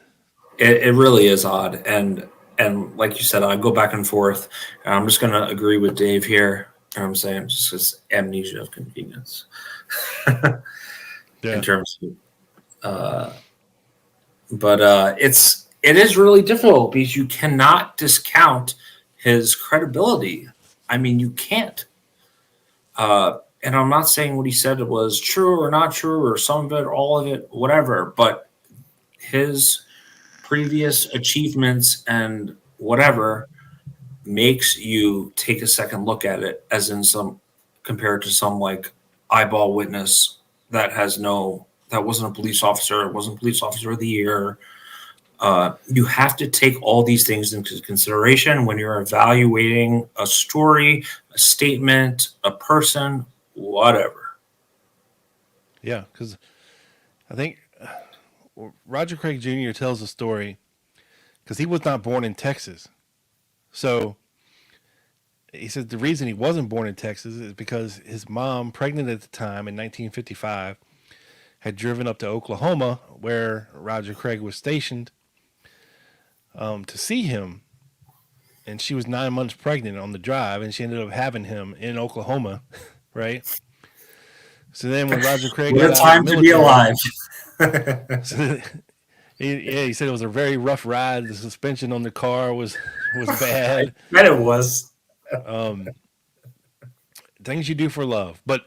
It really is odd. And like you said, I go back and forth. And I'm just going to agree with Dave here. I'm saying just it's amnesia of convenience. In terms of, but it's it is really difficult because you cannot discount his credibility. I mean, you can't. And I'm not saying what he said was true or not true or some of it, all of it, whatever, but his previous achievements and whatever makes you take a second look at it, as in some compared to some like eyeball witness that wasn't a police officer, wasn't police officer of the year. You have to take all these things into consideration when you're evaluating a story, a statement, a person, whatever. Yeah, because I think Roger Craig Jr. tells a story because he was not born in Texas. So he said the reason he wasn't born in Texas is because his mom, pregnant at the time in 1955, had driven up to Oklahoma, where Roger Craig was stationed, to see him. And she was 9 months pregnant on the drive, and she ended up having him in Oklahoma, right? So then when Roger Craig What got a out time of the to be military, alive. so he said it was a very rough ride. The suspension on the car was bad. I bet it was. Things you do for love, but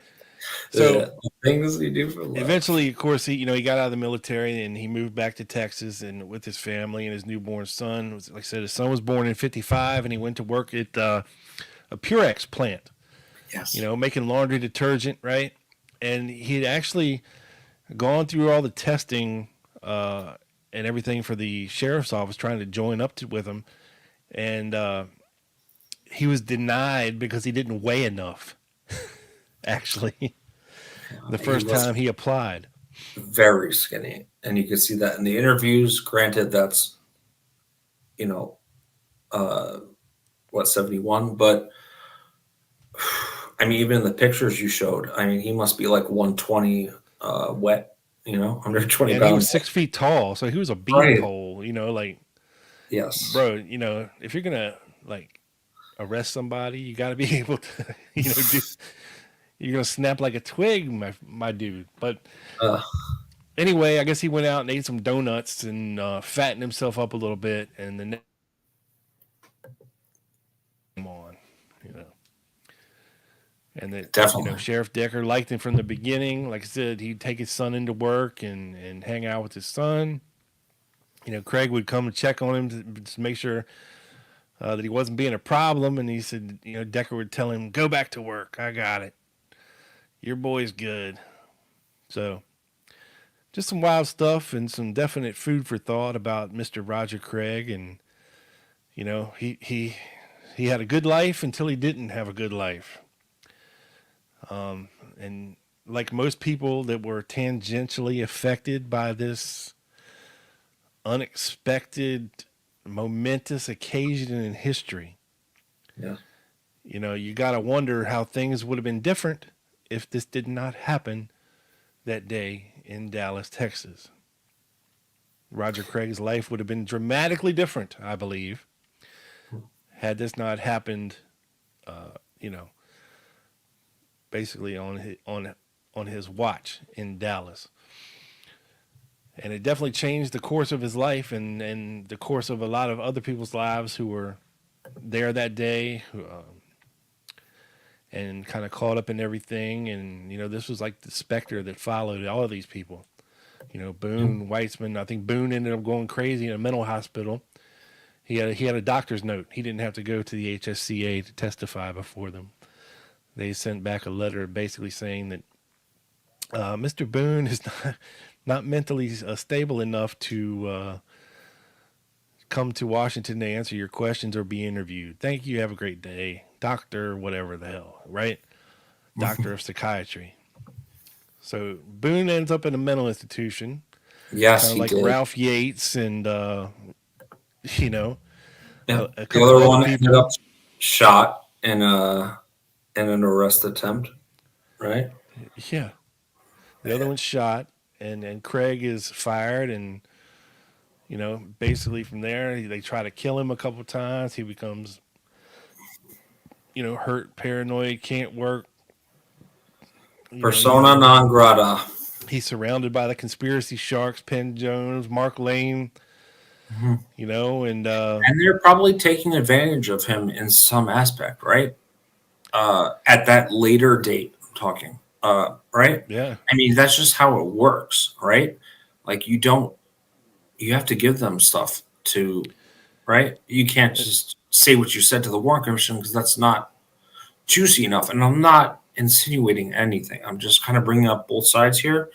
so things you do for love. Eventually, of course, he got out of the military and he moved back to Texas and with his family and his newborn son. Like I said, his son was born in '55, and he went to work at a Purex plant. Yes, making laundry detergent, right? And he had actually gone through all the testing and everything for the sheriff's office, trying to join up with him, and he was denied because he didn't weigh enough. Actually, the first time he applied, very skinny, and you can see that in the interviews. Granted, that's 71, but I mean, even in the pictures you showed, I mean, he must be like 120 wet, 120 and pounds. he was 6 feet tall, so he was a beanpole. Yes, bro. If you're gonna arrest somebody, you got to be able to, you're gonna snap like a twig, my dude. But anyway, I guess he went out and ate some donuts and fattened himself up a little bit, and then on, and that definitely, Sheriff Decker liked him from the beginning. Like I said, he'd take his son into work and hang out with his son. Craig would come and check on him to make sure that he wasn't being a problem, and he said, Decker would tell him, "Go back to work. I got it. Your boy's good." So, just some wild stuff and some definite food for thought about Mr. Roger Craig. And, he had a good life until he didn't have a good life. And like most people that were tangentially affected by this unexpected, momentous occasion in history, you got to wonder how things would have been different if this did not happen that day in Dallas, Texas. Roger Craig's life would have been dramatically different, I believe, had this not happened, basically on his watch in Dallas. And it definitely changed the course of his life and the course of a lot of other people's lives who were there that day, and kind of caught up in everything. And, this was like the specter that followed all of these people. Boone, Whitesman. I think Boone ended up going crazy in a mental hospital. He had a doctor's note. He didn't have to go to the HSCA to testify before them. They sent back a letter basically saying that Mr. Boone is not mentally stable enough to come to Washington to answer your questions or be interviewed. Thank you. Have a great day. Doctor, whatever the hell, right? Doctor of psychiatry. So Boone ends up in a mental institution. Yes, kind of like did. Ralph Yates and, Yeah. a The couple other other one people. ended up shot in an arrest attempt, right? Yeah. The other one's shot, and Craig is fired, and, basically from there, they try to kill him a couple times. He becomes, hurt, paranoid, can't work. Persona non grata. He's surrounded by the conspiracy sharks, Penn Jones, Mark Lane, you know, and And they're probably taking advantage of him in some aspect, right? At that later date, I'm talking, right? yeah, I mean, that's just how it works, right? Like you have to give them stuff to, right? You can't just say what you said to the Warren Commission because that's not juicy enough. And I'm not insinuating anything. I'm just kind of bringing up both sides here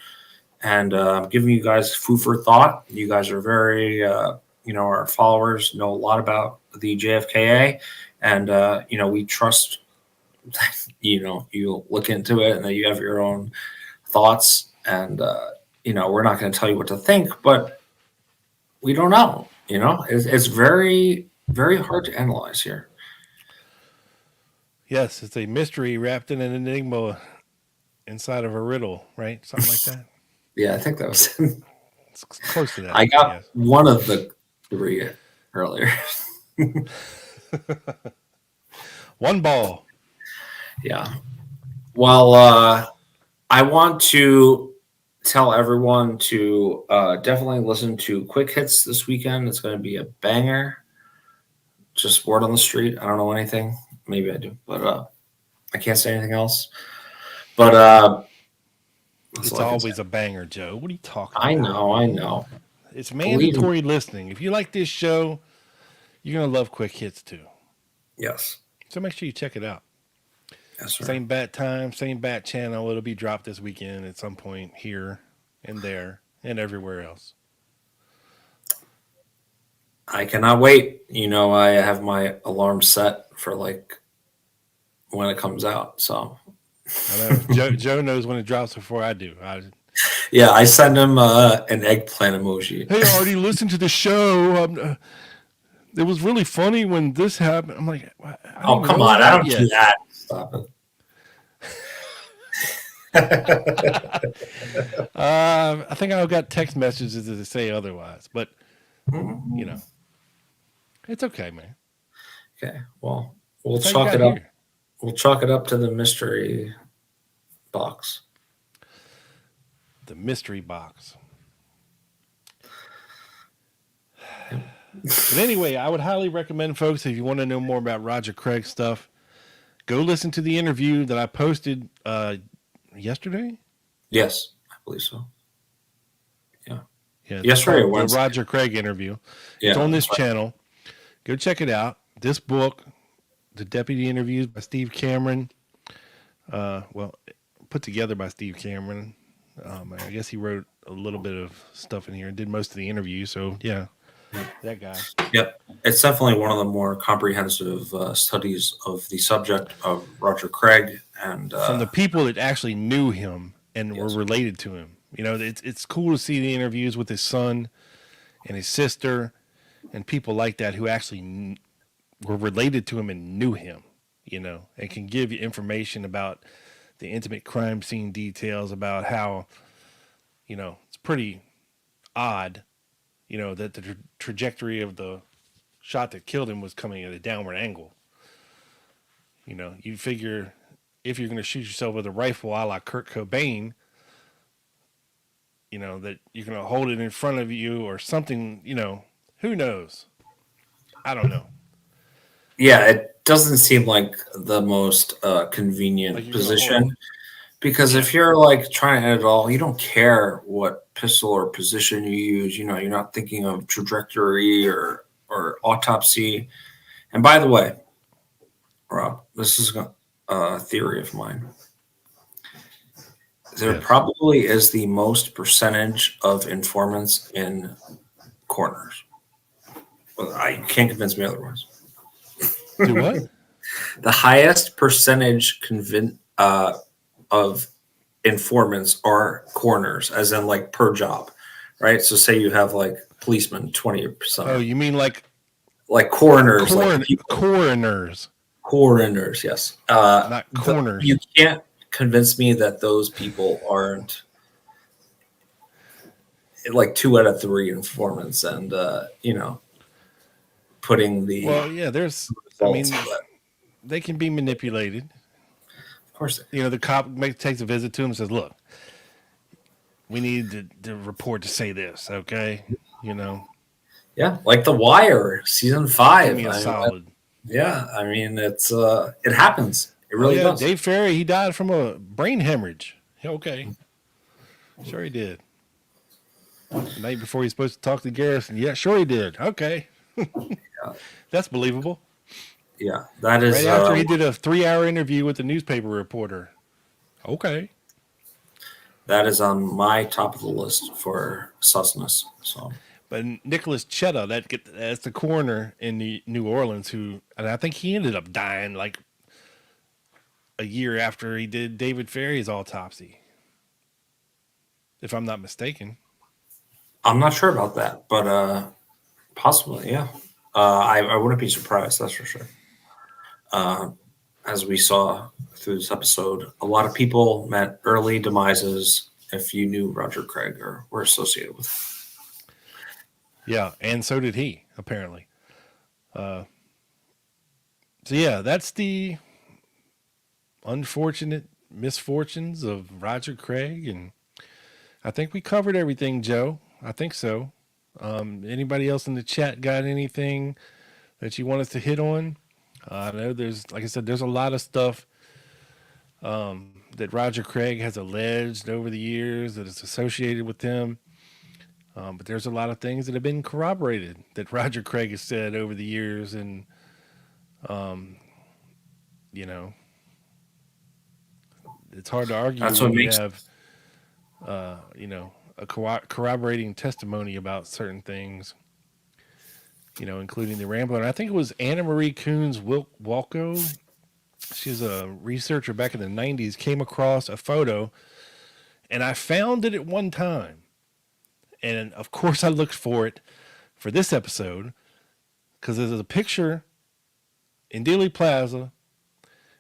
and giving you guys food for thought. You guys are very, our followers know a lot about the JFKA, and we trust that you look into it and that you have your own thoughts. And we're not going to tell you what to think, but we don't know. It's very, very hard to analyze here. yes, it's a mystery wrapped in an enigma inside of a riddle, right? Something like that. Yeah, I think that was. It's close to that. I got yes. one of the three earlier. One ball. Yeah. Well, I want to tell everyone to definitely listen to Quick Hits this weekend. It's going to be a banger. Just word on the street. I don't know anything. Maybe I do, but I can't say anything else. But It's always a banger, Joe. What are you talking about? I know. It's mandatory listening. If you like this show, you're going to love Quick Hits too. Yes. So make sure you check it out. Yes, sir. Same bat time, same bat channel. It'll be dropped this weekend at some point here and there and everywhere else. I cannot wait. I have my alarm set for when it comes out. So I know Joe knows when it drops before I do. yeah, I send him an eggplant emoji. Hey, I already listened to the show. It was really funny when this happened. I'm like, oh, come on. I don't do that. Stop it. I think I got text messages that say otherwise, but it's okay, man. Okay. Well, we'll That's chalk it up. Here. We'll chalk it up to the mystery box. The mystery box. But anyway, I would highly recommend, folks, if you want to know more about Roger Craig stuff, go listen to the interview that I posted yesterday. Yes, I believe so. Yeah. Yesterday, the Roger Craig interview. Yeah, it's on this channel. Go check it out. This book, The Deputy Interviews by Steve Cameron. Put together by Steve Cameron. I guess he wrote a little bit of stuff in here and did most of the interview. So, yeah. That guy. Yep. It's definitely one of the more comprehensive studies of the subject of Roger Craig. And from the people that actually knew him and were related to him. It's cool to see the interviews with his son and his sister and people like that who actually were related to him and knew him, and can give you information about the intimate crime scene details about how, it's pretty odd that the trajectory of the shot that killed him was coming at a downward angle. You figure if you're going to shoot yourself with a rifle a la Kurt Cobain, that you're going to hold it in front of you or something, who knows? I don't know. Yeah, it doesn't seem like the most convenient position. Because if you're trying to end it all, you don't care what pistol or position you use. You're not thinking of trajectory or autopsy. And by the way, Rob, this is a theory of mine. There probably is the most percentage of informants in coroners. Well, I can't convince me otherwise. Do what? The highest percentage of informants are coroners, as in per job, right? So say you have policemen, 20%. Oh, you mean like coroners? Coroners. Coroners, yes. Not corners. You can't convince me that those people aren't 2 out of 3 informants and, putting the... Well, yeah, they can be manipulated. Of course. The cop takes a visit to him and says, look, we need the report to say this, okay? Yeah, like The Wire, season Give 5. me a solid. I mean, it's it happens. It Oh really yeah, does. Dave Ferry, he died from a brain hemorrhage. Yeah, okay, sure he did. The night before he's supposed to talk to Garrison. Yeah, sure he did. Okay, that's believable. Yeah, that is Right after he did a 3-hour interview with the newspaper reporter. Okay. that is on my top of the list for susness. So But Nicholas Chetta, that's the coroner in New Orleans, and I think he ended up dying like a year after he did David Ferry's autopsy, if I'm not mistaken. I'm not sure about that, but possibly, yeah. I wouldn't be surprised. That's for sure. As we saw through this episode, a lot of people met early demises if you knew Roger Craig or were associated with him. Yeah, and so did he, apparently. So yeah, that's the unfortunate misfortunes of Roger Craig, and I think we covered everything, Joe. I think so. Anybody else in the chat got anything that you want us to hit on? I know like I said, there's a lot of stuff that Roger Craig has alleged over the years that is associated with him. But there's a lot of things that have been corroborated that Roger Craig has said over the years, and you know, it's hard to argue That's when what you makes have, a corroborating testimony about certain things, including the Rambler. And I think it was Anna Marie Coons Walco. She's a researcher back in the 90s, came across a photo, and I found it at one time. And of course, I looked for it for this episode because there's a picture in Dealey Plaza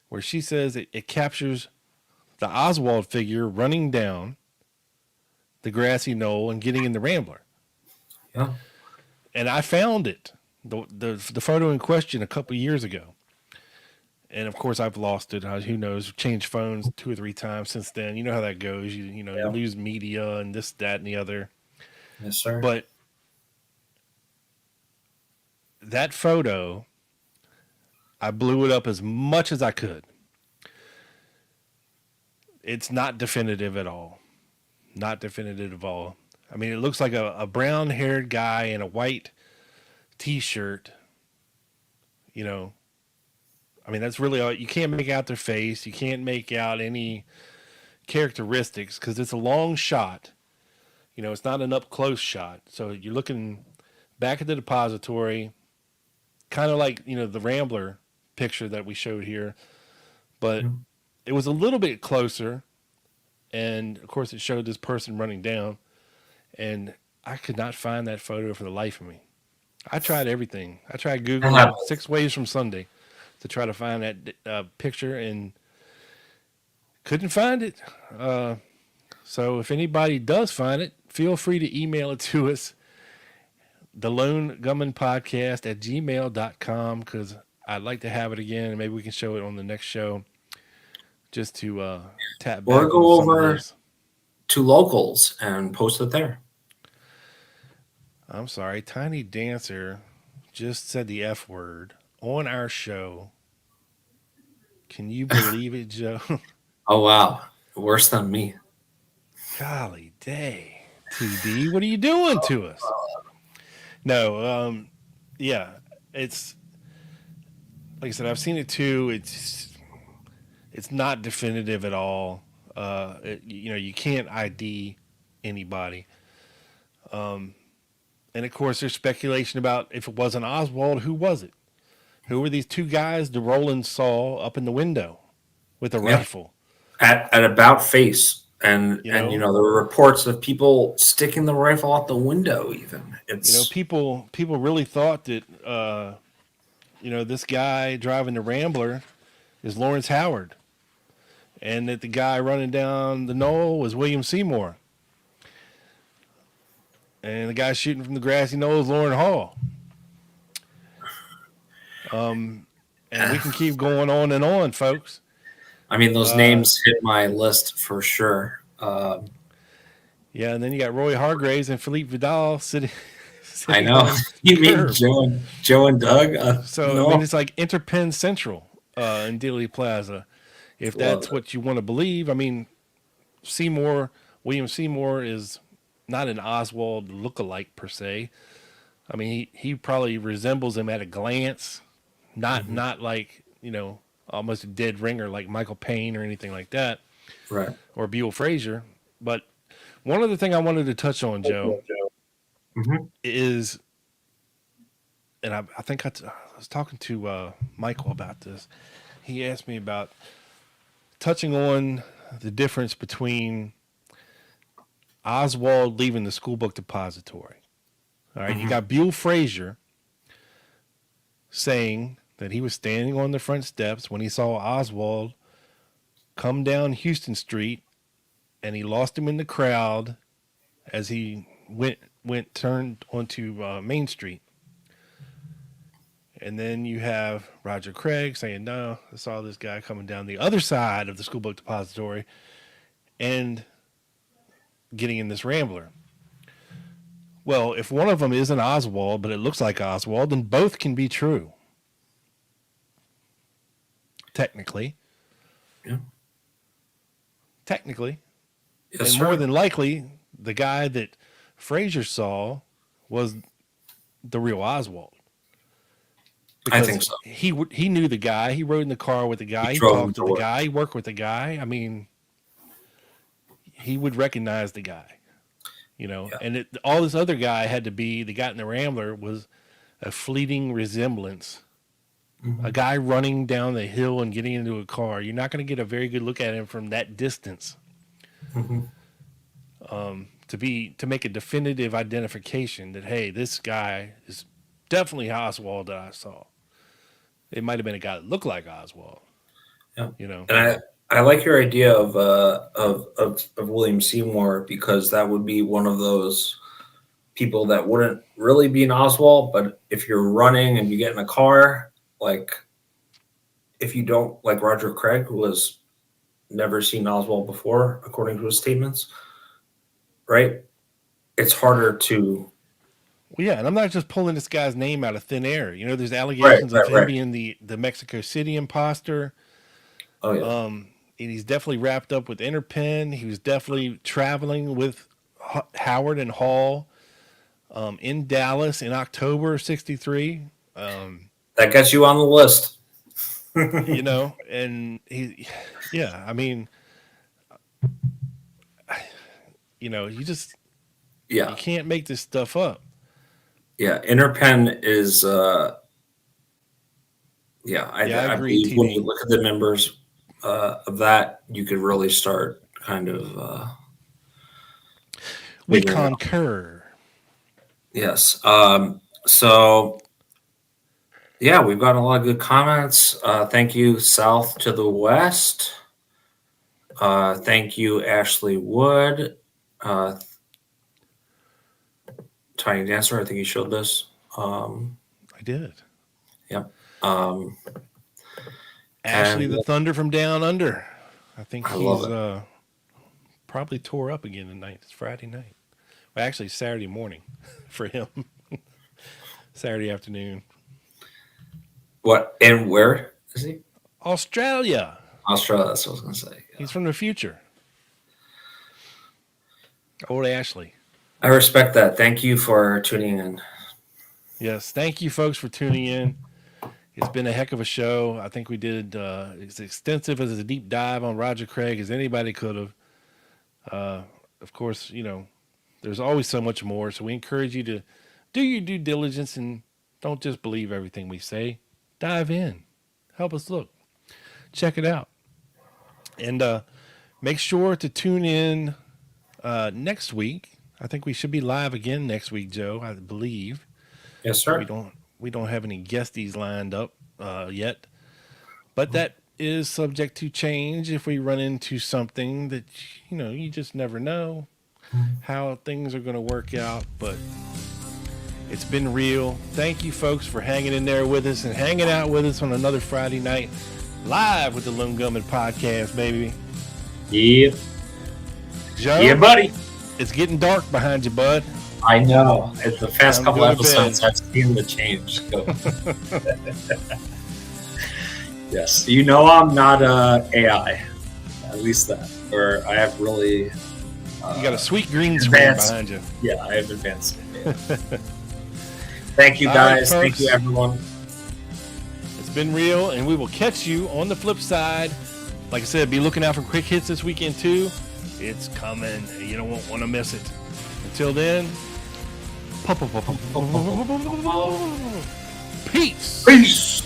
where she says it captures the Oswald figure running down the grassy knoll and getting in the Rambler. yeah. And I found it, the photo in question, a couple years ago. And of course, I've lost it. Who knows? Changed phones 2 or 3 times since then. You know how that goes. You lose media and this, that, and the other. Yes, sir. But that photo, I blew it up as much as I could. It's not definitive at all. Not definitive at all. I mean, it looks like a brown-haired guy in a white T-shirt. I mean, that's really all. You can't make out their face. You can't make out any characteristics because it's a long shot. It's not an up-close shot. So you're looking back at the depository, kind of like, the Rambler picture that we showed here. But it was a little bit closer. And, of course, it showed this person running down. And I could not find that photo for the life of me. I tried everything. I tried Googling 6 ways from Sunday to try to find that picture and couldn't find it. So if anybody does find it, feel free to email it to us, thelonegunmanpodcast@gmail.com, because I'd like to have it again, and maybe we can show it on the next show just to tap back Or go on some of over this. to locals and post it there. I'm sorry, Tiny Dancer just said the F word on our show. Can you believe it, Joe? Oh, wow. Worse than me. Golly day. TD, what are you doing to us? No, yeah, it's like I said, I've seen it too. It's not definitive at all. You can't ID anybody. And of course, there's speculation about if it wasn't Oswald, who was it? Who were these 2 guys the Roland saw up in the window with a rifle? At about face. And there were reports of people sticking the rifle out the window even. It's people really thought that this guy driving the Rambler is Lawrence Howard, and that the guy running down the knoll was William Seymour. And the guy shooting from the grassy knoll is Lauren Hall. And we can keep going on and on, folks. I mean, those names hit my list for sure. Yeah, and then you got Roy Hargraves and Philippe Vidal sitting I know. You mean Joe and Doug? So no. I mean, it's like Interpenn Central in Dealey Plaza, if that's what you want to believe. I mean, William Seymour is not an Oswald lookalike per se. I mean, he probably resembles him at a glance, not like, almost a dead ringer like Michael Payne or anything like that, Right? or Buell Frazier. But one other thing I wanted to touch on, Joe, is, and I think I was talking to Michael about this. He asked me about touching on the difference between Oswald leaving the school book depository. All right, you got Buell Frazier saying that he was standing on the front steps when he saw Oswald come down Houston Street, and he lost him in the crowd as he turned onto Main Street. And then you have Roger Craig saying, no, I saw this guy coming down the other side of the school book depository and getting in this Rambler. Well, if one of them isn't Oswald, but it looks like Oswald, then both can be true. Technically. Yeah. Technically. Yes, and sir. more than likely, the guy that Frazier saw was the real Oswald. Because I think so. He knew the guy. He rode in the car with the guy. He drove talked to the to work. guy. He worked with the guy. I mean, he would recognize the guy, Yeah. And all this other guy had to be, the guy in the Rambler was a fleeting resemblance. A guy running down the hill and getting into a car. You're not going to get a very good look at him from that distance. To make a definitive identification that, hey, this guy is definitely Oswald that I saw. It might have been a guy that looked like Oswald. Yeah. And I like your idea of William Seymour, because that would be one of those people that wouldn't really be an Oswald, but if you're running and you get in a car, like if you don't, like Roger Craig, who has never seen Oswald before, according to his statements, right? It's harder to. Well, yeah, and I'm not just pulling this guy's name out of thin air. There's allegations of him being the Mexico City imposter. Oh yeah. And he's definitely wrapped up with Interpenn. He was definitely traveling with Howard and Hall in Dallas in October of '63. That gets you on the list. And I mean, you can't make this stuff up. Yeah, Interpenn is. I agree. believe when you look at the members of that, you could really start kind of. We concur. Yes. So. Yeah, we've gotten a lot of good comments. Thank you, South to the West. Thank you, Ashley Wood. Tiny Dancer, I think you showed this. I did. Yep. Ashley the Thunder from Down Under. I think he's probably tore up again tonight. It's Friday night. Well, actually, Saturday morning for him. Saturday afternoon. What? And where is he? Australia. Australia, that's what I was going to say. Yeah. He's from the future. Old Ashley. I respect that. Thank you for tuning in. Yes, thank you, folks, for tuning in. It's been a heck of a show. I think we did as extensive as a deep dive on Roger Craig as anybody could have. Of course, there's always so much more, so we encourage you to do your due diligence and don't just believe everything we say. Dive in. Help us look. Check it out. And make sure to tune in next week. I think we should be live again next week, Joe, I believe. Yes, sir. We don't have any guesties lined up yet. But that is subject to change if we run into something that, you just never know how things are going to work out. But it's been real. Thank you, folks, for hanging in there with us and hanging out with us on another Friday night live with the Lum Gummit Podcast, baby. Yeah. Joe, Yeah, buddy. it's getting dark behind you, bud. I know. At the past Time to couple go to episodes, bed. I've seen the change go. Yes, you know I'm not AI. At least that, or I have really. You got a sweet green screen advanced- behind you. Yeah, I have advanced. AI. Thank you All right, guys. Thank you folks. everyone. It's been real, and we will catch you on the flip side. Like I said, be looking out for quick hits this weekend too. It's coming. You don't want to miss it. Until then, peace. Peace.